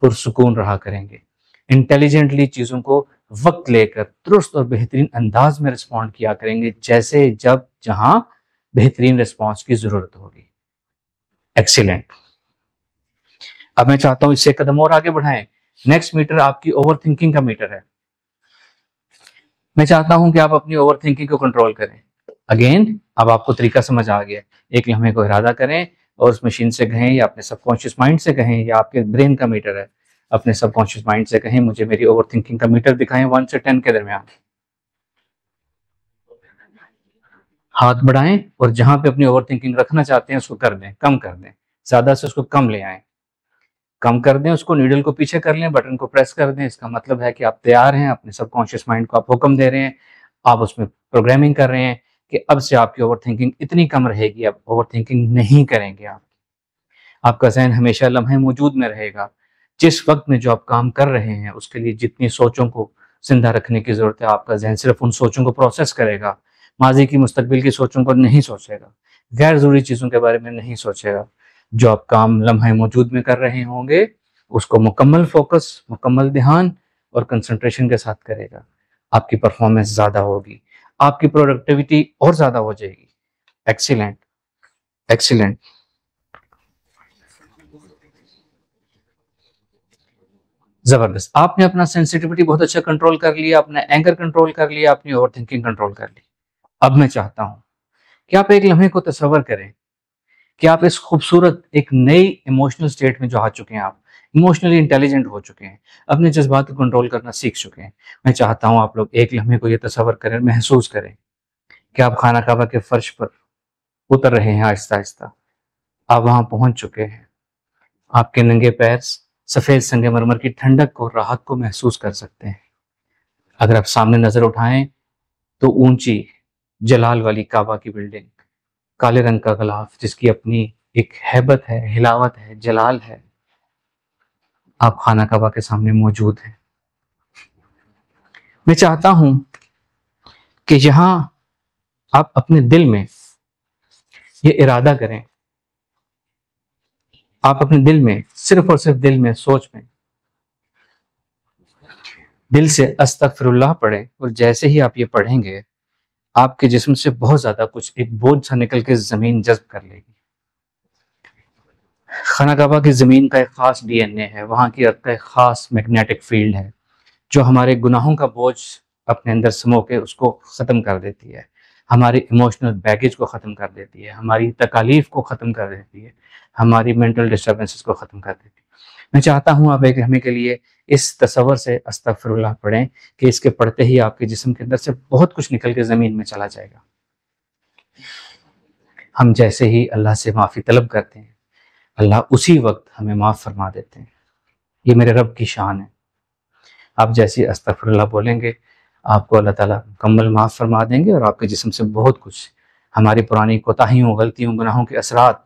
पुरसुकून रहा करेंगे। इंटेलिजेंटली चीजों को वक्त लेकर दुरुस्त और बेहतरीन अंदाज में रिस्पॉन्ड किया करेंगे, जैसे जब जहां बेहतरीन रिस्पॉन्स की जरूरत होगी। एक्सीलेंट। अब मैं चाहता हूं इससे कदम और आगे बढ़ाएं। नेक्स्ट मीटर आपकी ओवर थिंकिंग का मीटर है। मैं चाहता हूं कि आप अपनी ओवर थिंकिंग को कंट्रोल करें। अगेन अब आपको तरीका समझ आ गया। एक लम्हे को इरादा करें और उस मशीन से कहें या अपने सबकॉन्शियस माइंड से कहें, या आपके ब्रेन का मीटर है, अपने सबकॉन्शियस माइंड से कहें मुझे मेरी ओवर थिंकिंग का मीटर दिखाएं 1 से 10 के दरमियान। हाथ बढ़ाएं और जहां पे अपनी ओवर थिंकिंग रखना चाहते हैं उसको कर दें, कम कर दें, ज्यादा से उसको कम ले आए, कम कर दें उसको, नीडल को पीछे कर लें, बटन को प्रेस कर दें। इसका मतलब है कि आप तैयार हैं, अपने सबकॉन्शियस माइंड को आप हुक्म दे रहे हैं, आप उसमें प्रोग्रामिंग कर रहे हैं कि अब से आपकी ओवर थिंकिंग इतनी कम रहेगी, अब ओवर थिंकिंग नहीं करेंगे आप। आपका जहन हमेशा लम्हे मौजूद में रहेगा। जिस वक्त में जो आप काम कर रहे हैं उसके लिए जितनी सोचों को जिंदा रखने की जरूरत है, आपका जहन सिर्फ उन सोचों को प्रोसेस करेगा। माजी की, मुस्तकबिल की सोचों को नहीं सोचेगा, गैर जरूरी चीजों के बारे में नहीं सोचेगा। जो आप काम लम्हे मौजूद में कर रहे होंगे उसको मुकम्मल फोकस, मुकम्मल ध्यान और कंसंट्रेशन के साथ करेगा। आपकी परफॉर्मेंस ज्यादा होगी, आपकी प्रोडक्टिविटी और ज्यादा हो जाएगी। Excellent, excellent. जबरदस्त। आपने अपना सेंसिटिविटी बहुत अच्छा कंट्रोल कर लिया, अपना एंगर कंट्रोल कर लिया, अपनी ओवर थिंकिंग कंट्रोल कर ली। अब मैं चाहता हूं कि आप एक लम्हे को तसव्वुर करें कि आप इस खूबसूरत एक नई इमोशनल स्टेट में जो आ चुके हैं, आप इमोशनली इंटेलिजेंट हो चुके हैं, अपने जज्बात को कंट्रोल करना सीख चुके हैं। मैं चाहता हूँ आप लोग एक लम्हे को ये तसव्वुर करें, महसूस करें कि आप खाना काबा के फर्श पर उतर रहे हैं आहिस्ता आहिस्ता। आप वहां पहुंच चुके हैं। आपके नंगे पैर सफेद संगमरमर की ठंडक और राहत को महसूस कर सकते हैं। अगर आप सामने नजर उठाएं तो ऊंची जलाल वाली काबा की बिल्डिंग, काले रंग का गलाफ जिसकी अपनी एक हैबत है, हिलावत है, जलाल है, आप खाना काबा के सामने मौजूद हैं। मैं चाहता हूं कि यहां आप अपने दिल में ये इरादा करें, आप अपने दिल में सिर्फ और सिर्फ दिल में सोच में दिल से अस्तगफिरुल्लाह पढ़ें, और जैसे ही आप ये पढ़ेंगे आपके जिस्म से बहुत ज्यादा कुछ एक बोझ सा निकल के जमीन जज्ब कर लेगी। खाना काबा की ज़मीन का एक ख़ास डीएनए है, वहाँ की अर्थ का एक ख़ास मैग्नेटिक फील्ड है जो हमारे गुनाहों का बोझ अपने अंदर समो के उसको ख़त्म कर देती है, हमारी इमोशनल बैगेज को ख़त्म कर देती है, हमारी तकालीफ को ख़त्म कर देती है, हमारी मेंटल डिस्टर्बेंसेस को ख़त्म कर देती है। मैं चाहता हूँ आप एक लम्हे के लिए इस तसव्वुर से अस्तगफिरुल्लाह पढ़ें कि इसके पढ़ते ही आपके जिस्म के अंदर से बहुत कुछ निकल के ज़मीन में चला जाएगा। हम जैसे ही अल्लाह से माफ़ी तलब करते हैं, अल्लाह उसी वक्त हमें माफ़ फरमा देते हैं। ये मेरे रब की शान है। आप जैसे अस्तगफिरुल्लाह बोलेंगे, आपको अल्लाह ताला मुकम्मल माफ़ फरमा देंगे और आपके जिस्म से बहुत कुछ, हमारी पुरानी कोताहियों, गलतियों, गुनाहों के असरात,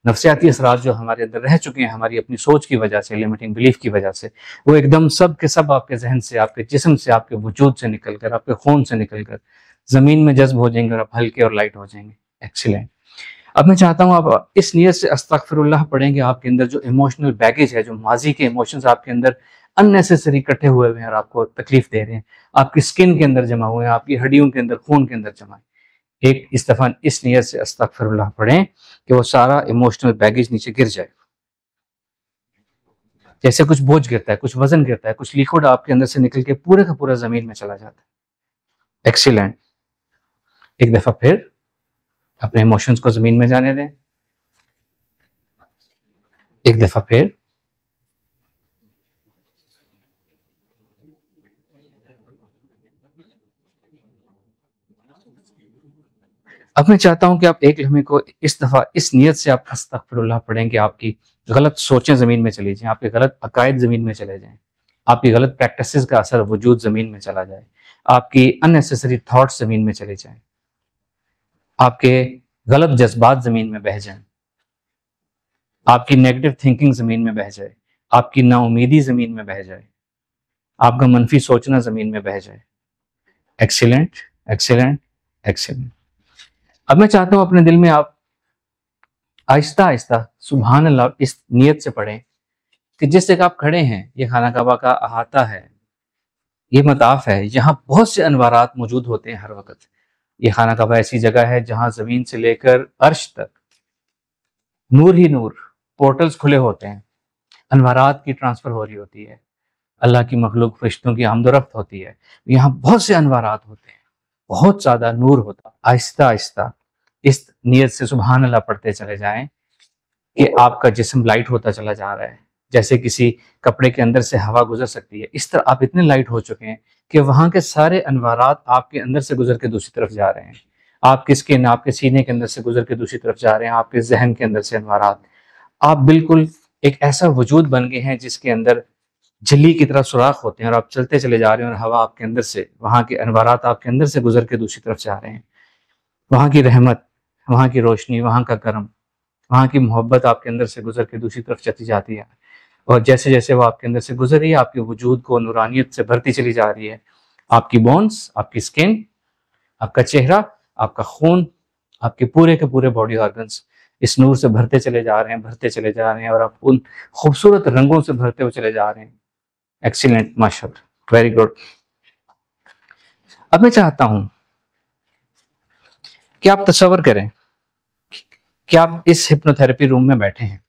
नफ्सियाती असरात जो हमारे अंदर रह चुके हैं हमारी अपनी सोच की वजह से, लिमिटिंग बिलीफ की वजह से, वो एकदम सब के सब आपके जहन से, आपके जिस्म से, आपके वजूद से निकल कर, आपके खून से निकल कर ज़मीन में जज्ब हो जाएंगे और आप हल्के और लाइट हो जाएंगे। एक्सीलेंट। अब मैं चाहता हूँ आप इस नियत से अस्तगफिरुल्लाह पढ़ेंगे, आपके अंदर जो इमोशनल बैगेज है, जो माजी के इमोशंस आपके अंदर अननेसेसरी इकट्ठे हुए हैं और आपको तकलीफ दे रहे हैं, आपकी स्किन के अंदर जमा हुए हैं, आपकी हड्डियों के अंदर, खून के अंदर जमा है, एक इस दफा इस नियत से अस्तगफिरुल्लाह पढ़ें कि वो सारा इमोशनल बैगेज नीचे गिर जाए। जैसे कुछ बोझ गिरता है, कुछ वजन गिरता है, कुछ लिक्विड आपके अंदर से निकल के पूरे का पूरा जमीन में चला जाता है। एक्सीलेंट। एक दफा फिर अपने इमोशंस को जमीन में जाने दें। एक दफा फिर। अब मैं चाहता हूं कि आप एक लम्हे को इस दफा इस नियत से आप अस्तगफिरुल्लाह पढ़ें कि आपकी गलत सोचें जमीन में चली जाएं, आपके गलत अकायद जमीन में चले जाएं, आपकी गलत प्रैक्टिसेस का असर वजूद जमीन में चला जाए, आपकी अननेसेसरी थॉट्स जमीन में चले जाएं, आपके गलत जज्बात जमीन में बह जाएं, आपकी नेगेटिव थिंकिंग जमीन में बह जाए, आपकी नाउमीदी जमीन में बह जाए, आपका मनफी सोचना जमीन में बह जाए। Excellent, excellent, excellent. अब मैं चाहता हूं अपने दिल में आप आहिस्ता आहिस्ता सुभान अल्लाह इस नियत से पढ़ें कि जिस जगह आप खड़े हैं ये खाना काबा का अहाता है, ये मताफ है, यहाँ बहुत से अनवारात मौजूद होते हैं हर वक्त। ये खाना काबा ऐसी जगह है जहां जमीन से लेकर अर्श तक नूर ही नूर, पोर्टल्स खुले होते हैं, अनवारात की ट्रांसफर हो रही होती है, अल्लाह की मखलूक फरिश्तों की आमदोरफ्त होती है। यहाँ बहुत से अनवारात होते हैं, बहुत ज़्यादा नूर होता। आहिस्ता आहिस्ता इस नियत से सुभान अल्लाह पढ़ते चले जाएं कि आपका जिस्म लाइट होता चला जा रहा है, जैसे किसी कपड़े के अंदर से हवा गुजर सकती है, इस तरह आप इतने लाइट हो चुके हैं कि वहाँ के सारे अनवारात आपके अंदर से गुजर के दूसरी तरफ जा रहे हैं, आपकी स्किन, आपके सीने के अंदर से गुजर के दूसरी तरफ जा रहे हैं, आपके जहन के अंदर से अनवारात। आप बिल्कुल एक ऐसा वजूद बन गए हैं जिसके अंदर झिल्ली की तरह सुराख होते हैं और आप चलते चले जा रहे हैं और हवा आपके अंदर से, वहाँ के अनवारात आपके अंदर से गुजर के दूसरी तरफ जा रहे हैं। वहाँ की रहमत, वहाँ की रोशनी, वहाँ का करम, वहाँ की मोहब्बत आपके अंदर से गुजर के दूसरी तरफ चली जाती है, और जैसे जैसे वो आपके अंदर से गुजर रही है आपके वजूद को नूरानियत से भरती चली जा रही है। आपकी बोन्स, आपकी स्किन, आपका चेहरा, आपका खून, आपके पूरे के पूरे बॉडी ऑर्गन्स इस नूर से भरते चले जा रहे हैं, भरते चले जा रहे हैं, और आप उन खूबसूरत रंगों से भरते हुए चले जा रहे हैं। एक्सीलेंट, माशाअल्लाह, वेरी गुड। अब मैं चाहता हूं कि आप तसव्वुर करें कि आप इस हिप्नोथेरेपी रूम में बैठे हैं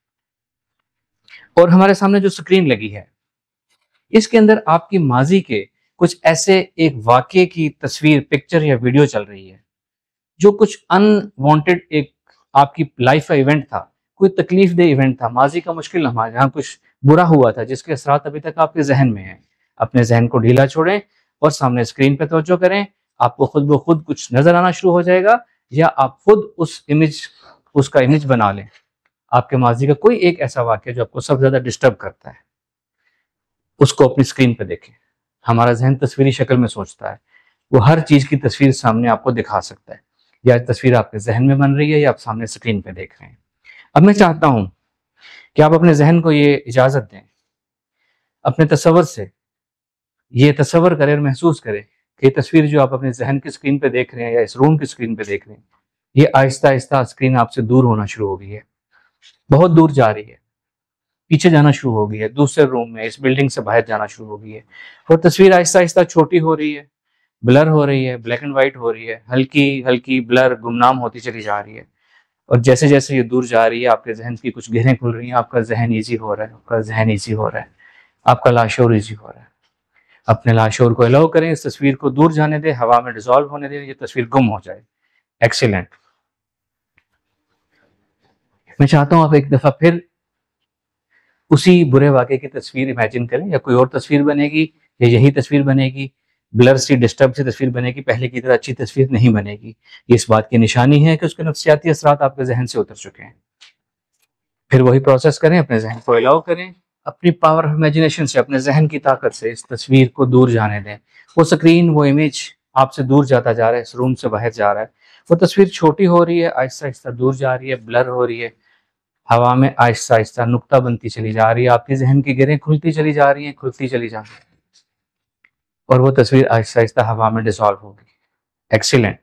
और हमारे सामने जो स्क्रीन लगी है इसके अंदर आपकी माजी के कुछ ऐसे एक वाकये की तस्वीर, पिक्चर या वीडियो चल रही है जो कुछ अनवांटेड एक आपकी लाइफ का इवेंट था, कोई तकलीफ दे इवेंट था, माजी का मुश्किल लम्हा जहाँ कुछ बुरा हुआ था जिसके असरात अभी तक आपके जहन में हैं, अपने जहन को ढीला छोड़ें और सामने स्क्रीन पे तवज्जो करें। आपको खुद ब खुद कुछ नजर आना शुरू हो जाएगा, या आप खुद उसका इमेज बना लें। आपके माजी का कोई एक ऐसा वाक्य जो आपको सबसे ज्यादा डिस्टर्ब करता है, उसको अपनी स्क्रीन पे देखें। हमारा जहन तस्वीरी शक्ल में सोचता है, वो हर चीज की तस्वीर सामने आपको दिखा सकता है। या तस्वीर आपके जहन में बन रही है या आप सामने स्क्रीन पे देख रहे हैं। अब मैं चाहता हूं कि आप अपने जहन को ये इजाजत दें, अपने तस्वर से ये तस्वर करें और महसूस करें कि ये तस्वीर जो आप अपने जहन की स्क्रीन पे देख रहे हैं या इस रूम की स्क्रीन पे देख रहे हैं, ये आहिस्ता आहिस्ता स्क्रीन आपसे दूर होना शुरू हो गई है, बहुत दूर जा रही है, पीछे जाना शुरू हो गई है, दूसरे रूम में, इस बिल्डिंग से बाहर जाना शुरू हो गई है। और तस्वीर आहिस्ता आहिस्ता छोटी हो रही है, ब्लर हो रही है, ब्लैक एंड व्हाइट हो रही है, हल्की हल्की ब्लर गुमनाम होती चली जा रही है। और जैसे जैसे ये दूर जा रही है, आपके जहन की कुछ घेरें खुल रही हैं, आपका जहन ईजी हो रहा है, आपका जहन ईजी हो रहा है, आपका लाशोर ईजी हो रहा है। अपने लाशोर को अलाउ करें, इस तस्वीर को दूर जाने दें, हवा में डिसॉल्व होने दें, ये तस्वीर गुम हो जाए। एक्सीलेंट। मैं चाहता हूं आप एक दफा फिर उसी बुरे वाक़े की तस्वीर इमेजिन करें, या कोई और तस्वीर बनेगी या यही तस्वीर बनेगी, ब्लर सी डिस्टर्ब सी तस्वीर बनेगी, पहले की तरह अच्छी तस्वीर नहीं बनेगी। ये इस बात की निशानी है कि उसके नफ्सियाती असरात आपके जहन से उतर चुके हैं। फिर वही प्रोसेस करें, अपने जहन को अलाउ करें, अपनी पावर ऑफ इमेजिनेशन से, अपने जहन की ताकत से इस तस्वीर को दूर जाने दें। वो स्क्रीन, वो इमेज आपसे दूर जाता जा रहा है, इस रूम से बाहर जा रहा है। वो तस्वीर छोटी हो रही है, आहिस्ता आहिस्ता दूर जा रही है, ब्लर हो रही है, हवा में आहिस्ता आहिस्ता नुक्ता बनती चली जा रही है, आपके जहन की गिरें खुलती चली जा रही हैं, खुलती चली जा रही है, और वो तस्वीर आहिस्ता आहिस्ता हवा में डिसॉल्व होगी। एक्सीलेंट।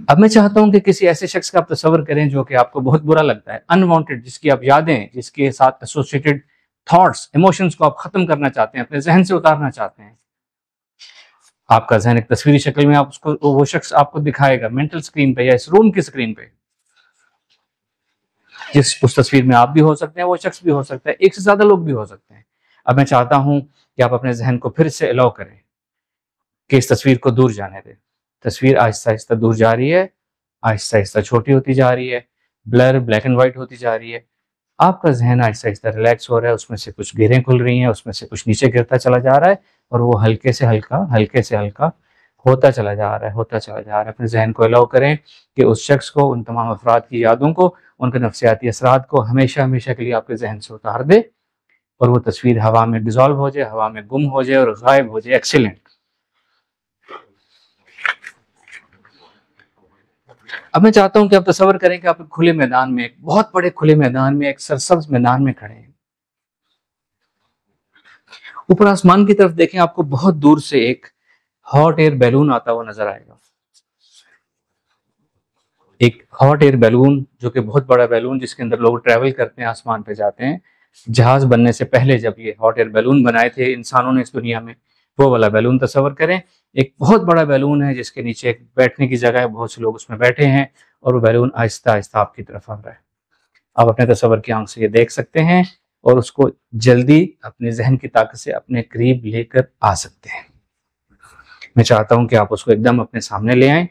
अब मैं चाहता हूं कि किसी ऐसे शख्स का आप तस्वर करें जो कि आपको बहुत बुरा लगता है, अनवांटेड, जिसकी आप यादें, जिसके साथ एसोसिएटेड थॉट्स, इमोशंस को आप खत्म करना चाहते हैं, अपने जहन से उतारना चाहते हैं। आपका जहन एक तस्वीरी शक्ल में आप उसको, वो शख्स आपको दिखाएगा मेंटल स्क्रीन पे या इस रूम की स्क्रीन पे। जिस उस तस्वीर में आप भी हो सकते हैं, वो शख्स भी हो सकता है, एक से ज्यादा लोग भी हो सकते हैं। अब मैं चाहता हूं कि आप अपने जहन को फिर से अलाउ करें कि इस तस्वीर को दूर जाने दें। तस्वीर आहिस्ता आहिस्ता दूर जा रही है, आहिस्ता आहिस्ता छोटी होती जा रही है, ब्लर ब्लैक एंड व्हाइट होती जा रही है। आपका जहन आहिस्ता आहिस्ता रिलैक्स हो रहा है, उसमें से कुछ घेरें खुल रही हैं, उसमें से कुछ नीचे गिरता चला जा रहा है, और वो हल्के से हल्का होता चला जा रहा है, होता चला जा रहा है। अपने जहन को अलाउ करें कि उस शख्स को, उन तमाम अफराद की यादों को, उनके नफ्सियाती असरात को हमेशा हमेशा के लिए आपके जहन से उतार दे, और वो तस्वीर हवा में डिसॉल्व हो जाए, हवा में गुम हो जाए और गायब हो जाए। एक्सीलेंट। अब मैं चाहता हूं कि आप तस्वर करें कि आप एक खुले मैदान में, एक बहुत बड़े खुले मैदान में, एक सरसब्ज मैदान में खड़े हैं। ऊपर आसमान की तरफ देखें, आपको बहुत दूर से एक हॉट एयर बैलून आता हुआ नजर आएगा। एक हॉट एयर बैलून, जो कि बहुत बड़ा बैलून, जिसके अंदर लोग ट्रैवल करते हैं, आसमान पे जाते हैं। जहाज बनने से पहले जब ये हॉट एयर बैलून बनाए थे इंसानों ने इस दुनिया में, वो वाला बैलून तस्वर करें। एक बहुत बड़ा बैलून है जिसके नीचे एक बैठने की जगह है, बहुत से लोग उसमें बैठे हैं, और वो बैलून आहिस्ता आहिस्ता आपकी तरफ आ रहा है। आप अपने तस्वर की आंख से ये देख सकते हैं, और उसको जल्दी अपने जहन की ताकत से अपने करीब लेकर आ सकते हैं। मैं चाहता हूं कि आप उसको एकदम अपने सामने ले आए,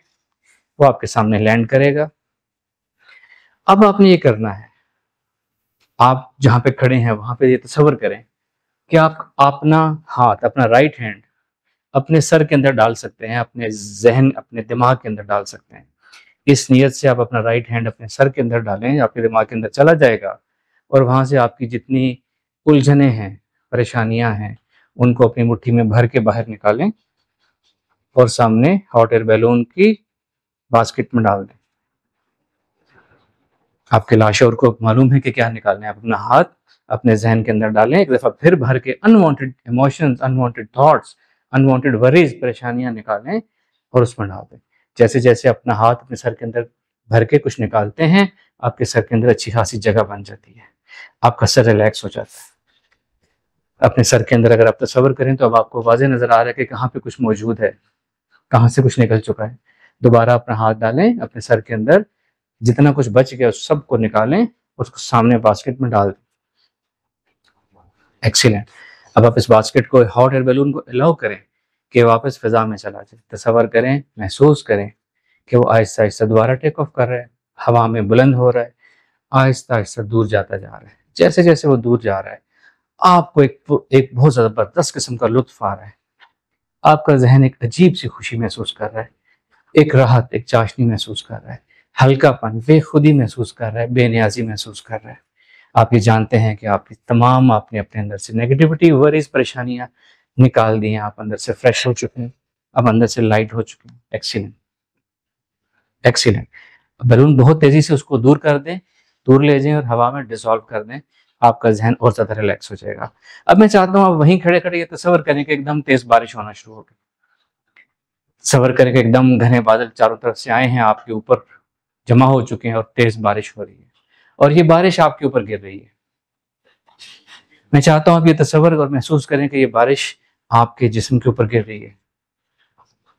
वो आपके सामने लैंड करेगा। अब आपने ये करना है, आप जहां पे खड़े हैं वहां पे ये तस्वर करें कि आप अपना हाथ, अपना राइट हैंड अपने सर के अंदर डाल सकते हैं, अपने जहन, अपने दिमाग के अंदर डाल सकते हैं। इस नियत से आप अपना राइट हैंड अपने सर के अंदर डालें, आपके दिमाग के अंदर चला जाएगा, और वहां से आपकी जितनी उलझने हैं, परेशानियां हैं, उनको अपनी मुट्ठी में भर के बाहर निकालें, और सामने हॉट एयर बैलून की बास्केट में डाल दें। आपके लाशोर को मालूम है कि क्या निकालना है। आप अपना हाथ अपने जहन के अंदर डालें, एक दफा फिर भर के unwanted emotions, unwanted thoughts, unwanted worries, परेशानियां निकालें और उसमें डाल दें। जैसे जैसे अपना हाथ अपने सर के अंदर भर के कुछ निकालते हैं, आपके सर के अंदर अच्छी खासी जगह बन जाती है, आपका सर रिलैक्स हो जाता है। अपने सर के अंदर अगर आप तस्वर करें तो अब आपको वाज़ेह नजर आ रहा है कि कहाँ पे कुछ मौजूद है, कहाँ से कुछ निकल चुका है। दोबारा अपना हाथ डालें अपने सर के अंदर, जितना कुछ बच गया उस सब को निकालें, उसको सामने बास्केट में डाल दें। एक्सीलेंट। अब आप इस बास्केट को, हॉट एयर बैलून को अलाउ करें कि वापस फिजा में चला जाए। तस्वर करें, महसूस करें कि वो आहिस्ता आहिस्ता दोबारा टेक ऑफ कर रहा है, हवा में बुलंद हो रहा है, आहिस्ता आहिस्ता दूर जाता जा रहा है। जैसे जैसे वो दूर जा रहा है, आपको एक बहुत ज़बरदस्त किस्म का लुत्फ आ रहा है। आपका जहन एक अजीब सी खुशी महसूस कर रहा है, एक राहत, एक चाशनी महसूस कर रहा है, हल्कापन, बेखुदी महसूस कर रहा है, बेनियाजी महसूस कर रहा है। आप ये जानते हैं कि आपकी तमाम आपने अपने अंदर से नेगेटिविटी, वरीज, परेशानियां निकाल दी हैं। आप अंदर से फ्रेश हो चुके हैं, आप अंदर से लाइट हो चुके हैं। Excellent, excellent. बैलून बहुत तेजी से उसको दूर कर दें, दूर ले जाएं और हवा में डिसॉल्व कर दें। आपका जहन और ज्यादा रिलैक्स हो जाएगा। अब मैं चाहता हूँ आप वहीं खड़े खड़े ये तस्वर करें कि एकदम तेज बारिश होना शुरू हो गई। तस्वर करें कि एकदम घने बादल चारों तरफ से आए हैं, आपके ऊपर जमा हो चुके हैं और तेज बारिश हो रही है और ये बारिश आपके ऊपर गिर रही है। मैं चाहता हूं आप ये तस्वर और महसूस करें कि ये बारिश आपके जिस्म के ऊपर गिर रही है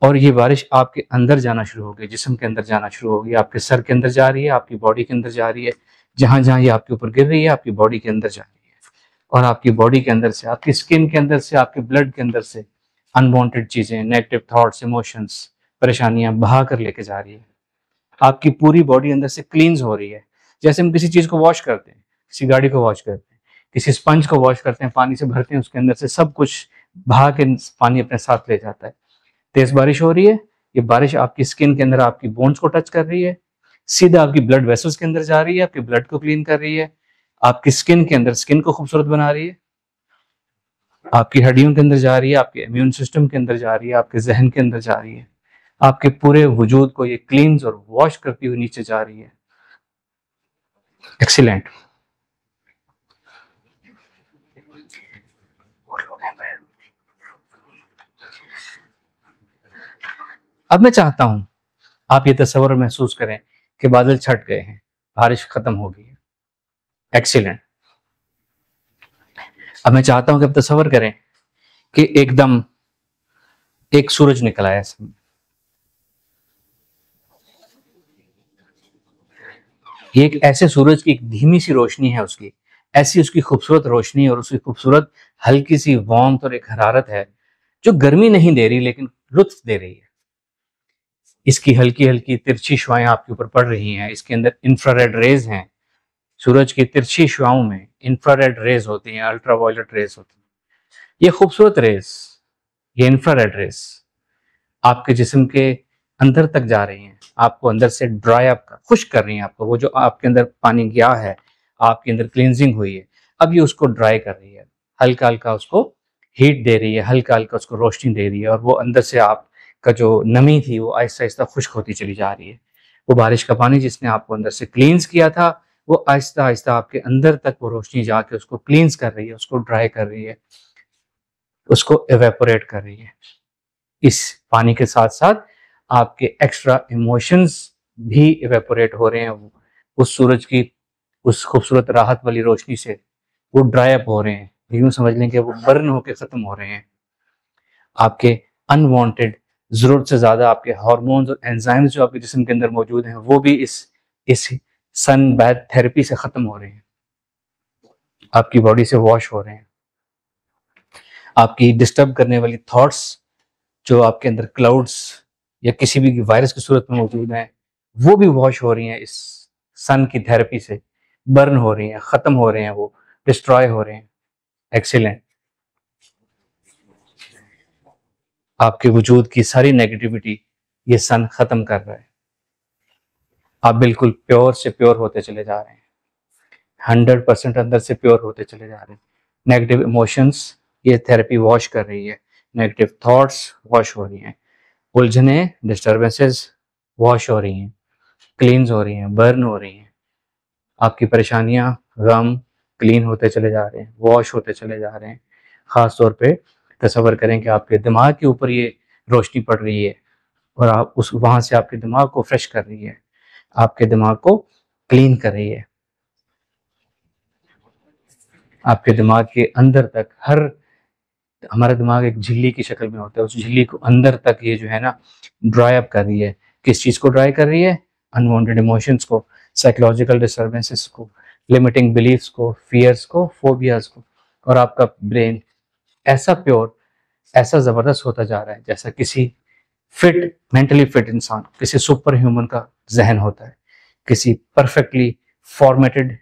और ये बारिश आपके अंदर जाना शुरू हो गई, जिस्म के अंदर जाना शुरू हो गई, आपके सर के अंदर जा रही है, आपकी बॉडी के अंदर जा रही है। जहां जहां ये आपके ऊपर गिर रही है, आपकी बॉडी के अंदर जा रही है और आपकी बॉडी के अंदर से, आपकी स्किन के अंदर से, आपके ब्लड के अंदर से अनवांटेड चीजें, नेगेटिव थॉट्स, इमोशंस, परेशानियां बहा कर लेके जा रही है। आपकी पूरी बॉडी अंदर से क्लींस हो रही है। जैसे हम किसी चीज को वॉश करते हैं, किसी गाड़ी को वॉश करते हैं, किसी स्पंज को वॉश करते हैं, पानी से भरते हैं, उसके अंदर से सब कुछ बहा के पानी अपने साथ ले जाता है। तेज बारिश हो रही है, ये बारिश आपकी स्किन के अंदर आपकी बोन्स को टच कर रही है, सीधा आपकी ब्लड वेसल्स के अंदर जा रही है, आपके ब्लड को क्लीन कर रही है, आपकी स्किन के अंदर स्किन को खूबसूरत बना रही है, आपकी हड्डियों के अंदर जा रही है, आपके इम्यून सिस्टम के अंदर जा रही है, आपके जहन के अंदर जा रही है, आपके पूरे वजूद को ये क्लींस और वॉश करती हुई नीचे जा रही है। एक्सीलेंट। अब मैं चाहता हूं आप ये तस्वर महसूस करें कि बादल छट गए हैं, बारिश खत्म हो गई है। एक्सीलेंट। अब मैं चाहता हूं कि आप तस्वर करें कि एकदम एक सूरज निकल आया सामने। ये एक ऐसे सूरज की एक धीमी सी रोशनी है, उसकी ऐसी उसकी खूबसूरत रोशनी और उसकी खूबसूरत हल्की सी वार्मथ और एक हरारत है जो गर्मी नहीं दे रही लेकिन लुत्फ दे रही है। इसकी हल्की हल्की तिरछी शुआएं आपके ऊपर पड़ रही हैं, इसके अंदर इंफ्रारेड रेज हैं। सूरज की तिरछी शुआओं में इंफ्रारेड रेज होती हैं, अल्ट्रावायलेट रेज होती हैं। ये खूबसूरत रेज, ये इंफ्रारेड रेज आपके जिस्म के अंदर तक जा रही हैं, आपको अंदर से ड्राई अप खुश्क कर रही हैं। आपको वो जो आपके अंदर पानी गया है, आपके अंदर क्लींजिंग हुई है, अब ये उसको ड्राई कर रही है, हल्का हल्का उसको हीट दे रही है, हल्का हल्का उसको रोशनी दे रही है और वो अंदर से आपका जो नमी थी वो आहिस्ता आहिस्ता खुश्क होती चली जा रही है। वो बारिश का पानी जिसने आपको अंदर से क्लींस किया था, वो आहिस्ता आहिस्ता आपके अंदर तक वो रोशनी जाके उसको क्लींस कर रही है, उसको ड्राई कर रही है, उसको एवेपोरेट कर रही है। इस पानी के साथ साथ आपके एक्स्ट्रा इमोशंस भी इवेपोरेट हो रहे हैं, उस सूरज की उस खूबसूरत राहत वाली रोशनी से वो ड्राई अप हो रहे हैं। यूं समझ लें कि वो बर्न होकर खत्म हो रहे हैं। आपके अनवांटेड, जरूरत से ज्यादा आपके हार्मोन्स और एंजाइम्स जो आपके जिस्म के अंदर मौजूद हैं वो भी इस सन बैथ थेरेपी से खत्म हो रहे हैं, आपकी बॉडी से वॉश हो रहे हैं। आपकी डिस्टर्ब करने वाली थॉट्स जो आपके अंदर क्लाउड्स या किसी भी वायरस की सूरत में मौजूद हैं, वो भी वॉश हो रही हैं, इस सन की थेरेपी से बर्न हो रही हैं, खत्म हो रहे हैं, वो डिस्ट्रॉय हो रहे हैं। एक्सीलेंट। आपके वजूद की सारी नेगेटिविटी ये सन खत्म कर रहा है। आप बिल्कुल प्योर से प्योर होते चले जा रहे हैं, 100% अंदर से प्योर होते चले जा रहे हैं। नेगेटिव इमोशंस ये थेरेपी वॉश कर रही है, नेगेटिव थॉट्स वॉश हो रही हैं, उलझने, डिस्टर्बेंसेस वॉश हो रही हैं, क्लींस हो रही हैं, बर्न हो रही हैं। आपकी परेशानियां, गम क्लीन होते चले जा रहे हैं, वॉश होते चले जा रहे हैं। ख़ास तौर पे तसव्वुर करें कि आपके दिमाग के ऊपर ये रोशनी पड़ रही है और आप उस वहाँ से आपके दिमाग को फ्रेश कर रही है, आपके दिमाग को क्लीन कर रही है। आपके दिमाग के अंदर तक, हमारा दिमाग एक झिल्ली की शक्ल में होता है, उस झिल्ली को अंदर तक ये जो है ना ड्राई अप कर रही है। किस चीज़ को ड्राई कर रही है? अनवांटेड इमोशंस को, साइकोलॉजिकल डिस्टर्बेंसेस को, लिमिटिंग बिलीफ्स को, फियर्स को, फोबियाज को। और आपका ब्रेन ऐसा प्योर, ऐसा ज़बरदस्त होता जा रहा है जैसा किसी फिट, मेंटली फिट इंसान, किसी सुपर ह्यूमन का जहन होता है, किसी परफेक्टली फॉर्मेटेड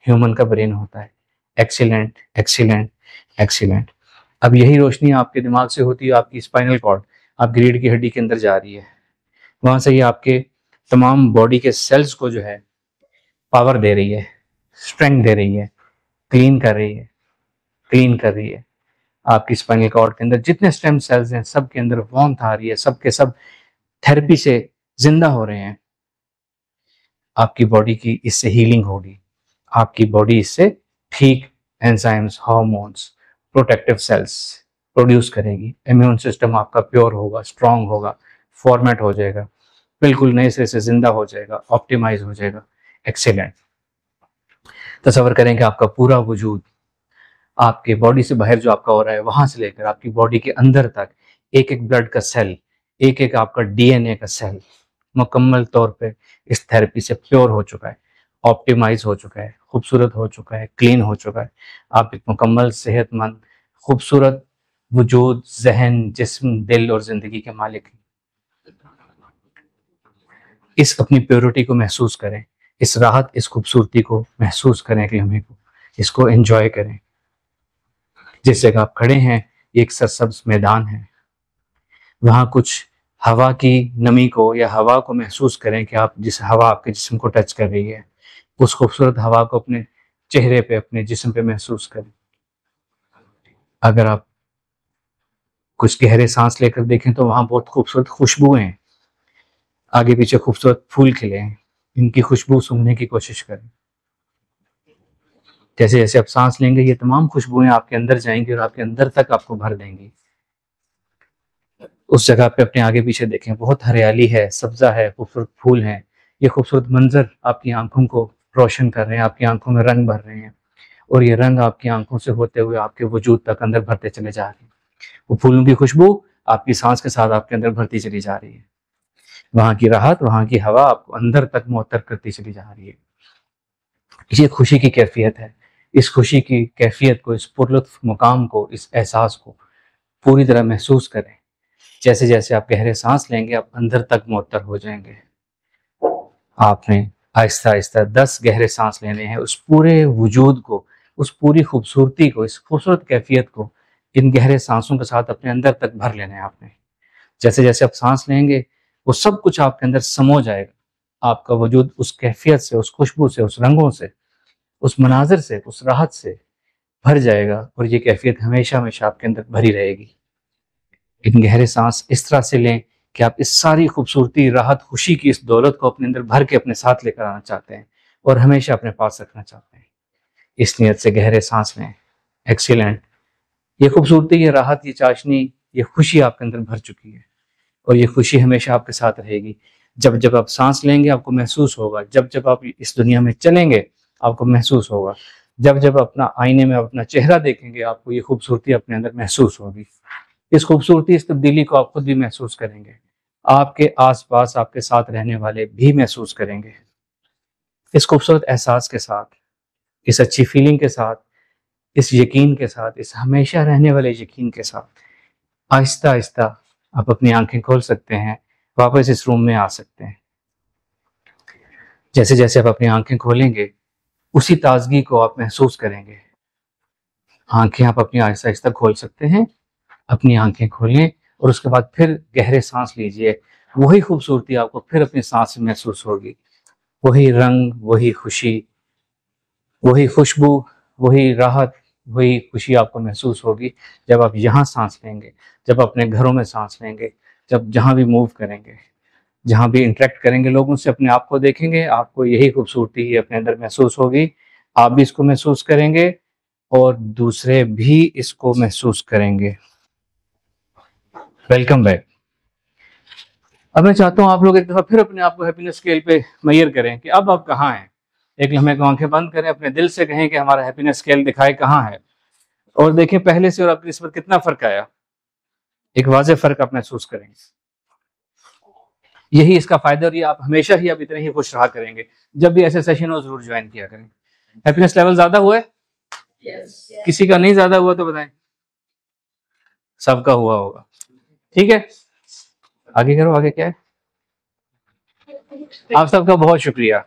ह्यूमन का ब्रेन होता है। Excellent, excellent, excellent. अब यही रोशनी आपके दिमाग से होती है, आपकी स्पाइनल कॉर्ड, आपकी रीढ़ की हड्डी के अंदर जा रही है, वहां से ये आपके तमाम बॉडी के सेल्स को जो है पावर दे रही है, स्ट्रेंथ दे रही है, क्लीन कर रही है, क्लीन कर रही है। आपकी स्पाइनल कॉर्ड के अंदर जितने स्टेम सेल्स हैं सब के अंदर वार्मथ आ रही है, सब के सब थेरेपी से जिंदा हो रहे हैं। आपकी बॉडी की इससे हीलिंग होगी, आपकी बॉडी इससे ठीक enzymes, hormones, protective sales produce करेगी, इम्यून सिस्टम आपका प्योर होगा, स्ट्रांग होगा, फॉर्मेट हो जाएगा, बिल्कुल नए सिरे से जिंदा हो जाएगा, ऑप्टिमाइज हो जाएगा। एक्सीलेंट। तसव्वुर करें कि आपका पूरा वजूद, आपके बॉडी से बाहर जो आपका हो रहा है वहां से लेकर आपकी बॉडी के अंदर तक एक एक ब्लड का सेल, एक एक आपका डीएनए का सेल मुकम्मल तौर पे इस थेरेपी से प्योर हो चुका है, ऑप्टिमाइज हो चुका है, खूबसूरत हो चुका है, क्लीन हो चुका है। आप एक मुकम्मल सेहतमंद, खूबसूरत वजूद, जहन, जिस्म, दिल और जिंदगी के मालिक हैं। इस अपनी प्योरिटी को महसूस करें, इस राहत, इस खूबसूरती को महसूस करें, एक लम्हे को, इसको एंजॉय करें। जिस जगह आप खड़े हैं एक सरसब्ज मैदान है, वहां कुछ हवा की नमी को या हवा को महसूस करें कि आप जिस हवा आपके जिस्म को टच कर रही है, उस खूबसूरत हवा को अपने चेहरे पे, अपने जिस्म पे महसूस करें। अगर आप कुछ गहरे सांस लेकर देखें तो वहां बहुत खूबसूरत खुशबुएं हैं, आगे पीछे खूबसूरत फूल खिले हैं, इनकी खुशबू सूंघने की कोशिश करें। जैसे जैसे आप सांस लेंगे ये तमाम खुशबुएं आपके अंदर जाएंगी और आपके अंदर तक आपको भर देंगी। उस जगह पे अपने आगे पीछे देखें, बहुत हरियाली है, सब्जा है, खूबसूरत फूल हैं। ये खूबसूरत मंजर आपकी आंखों को रोशन कर रहे हैं, आपकी आंखों में रंग भर रहे हैं, और ये रंग आपकी आंखों से होते हुए आपके वजूद तक अंदर भरते चले जा रहे हैं। वो फूलों की खुशबू आपकी सांस के साथ आपके अंदर भरती चली जा रही है। वहां की राहत, वहां की हवा आपको अंदर तक मुअत्तर करती चली जा रही है। ये खुशी की कैफियत है। इस खुशी की कैफियत को, इस पुरलुत्फ मुकाम को, इस एहसास को पूरी तरह महसूस करें। जैसे जैसे आप गहरे सांस लेंगे आप अंदर तक मुअत्तर हो जाएंगे। आपने आहिस्ता आहिस्ता 10 गहरे सांस लेने हैं, उस पूरे वजूद को, उस पूरी खूबसूरती को, इस खूबसूरत कैफियत को इन गहरे सांसों के साथ अपने अंदर तक भर लेना है आपने। जैसे जैसे आप सांस लेंगे वो सब कुछ आपके अंदर समो जाएगा। आपका वजूद उस कैफियत से, उस खुशबू से, उस रंगों से, उस मनाजिर से, उस राहत से भर जाएगा, और ये कैफियत हमेशा हमेशा आपके अंदर भरी रहेगी। इन गहरे सांस इस तरह से लें कि आप इस सारी खूबसूरती, राहत, खुशी की इस दौलत को अपने अंदर भर के अपने साथ लेकर आना चाहते हैं और हमेशा अपने पास रखना चाहते हैं। इस नियत से गहरे सांस लें। एक्सीलेंट। ये खूबसूरती, ये राहत, ये चाशनी, ये खुशी आपके अंदर भर चुकी है और ये खुशी हमेशा आपके साथ रहेगी। जब जब आप सांस लेंगे आपको महसूस होगा, जब जब आप इस दुनिया में चलेंगे आपको महसूस होगा, जब जब अपना आईने में अपना चेहरा देखेंगे आपको ये खूबसूरती अपने अंदर महसूस होगी। इस खूबसूरती, इस तब्दीली को आप खुद भी महसूस करेंगे, आपके आसपास आपके साथ रहने वाले भी महसूस करेंगे। इस खूबसूरत एहसास के साथ, इस अच्छी फीलिंग के साथ, इस यकीन के साथ, इस हमेशा रहने वाले यकीन के साथ आहिस्ता आहिस्ता आप अपनी आंखें खोल सकते हैं, वापस इस रूम में आ सकते हैं। जैसे जैसे आप अपनी आंखें खोलेंगे उसी ताजगी को आप महसूस करेंगे। आंखें आप अपनी आहिस्ता आहिस्ता खोल सकते हैं। अपनी आंखें खोलें और उसके बाद फिर गहरे सांस लीजिए। वही खूबसूरती आपको फिर अपनी सांस में महसूस होगी, वही रंग, वही खुशी, वही खुशबू, वही राहत, वही खुशी आपको महसूस होगी जब आप यहाँ सांस लेंगे, जब अपने घरों में सांस लेंगे, जब जहाँ भी मूव करेंगे, जहाँ भी इंटरेक्ट करेंगे लोगों से, अपने आप को देखेंगे, आपको यही खूबसूरती ही अपने अंदर महसूस होगी। आप भी इसको महसूस करेंगे और दूसरे भी इसको महसूस करेंगे। Welcome back. अब मैं चाहता हूँ आप लोग एक दफा फिर अपने आप को हैप्पीनेस स्केल पे मेजर करें कि अब आप कहाँ हैं। एक लम्हे को आंखें बंद करें, अपने दिल से कहें कि हमारा हैप्पीनेस स्केल दिखाए कहाँ है, और देखें पहले से और अब इस पर कितना फर्क आया। एक वाज़ेह फर्क आप महसूस करेंगे। यही इसका फायदा, और ये आप हमेशा ही अब इतने ही खुश रहा करेंगे। जब भी ऐसे सेशन हो जरूर ज्वाइन किया करें। हैप्पीनेस लेवल ज्यादा हुआ है? किसी का नहीं ज्यादा हुआ तो बताएं, सबका हुआ होगा। ठीक है, आगे करो, आगे क्या है? आप सबका बहुत शुक्रिया।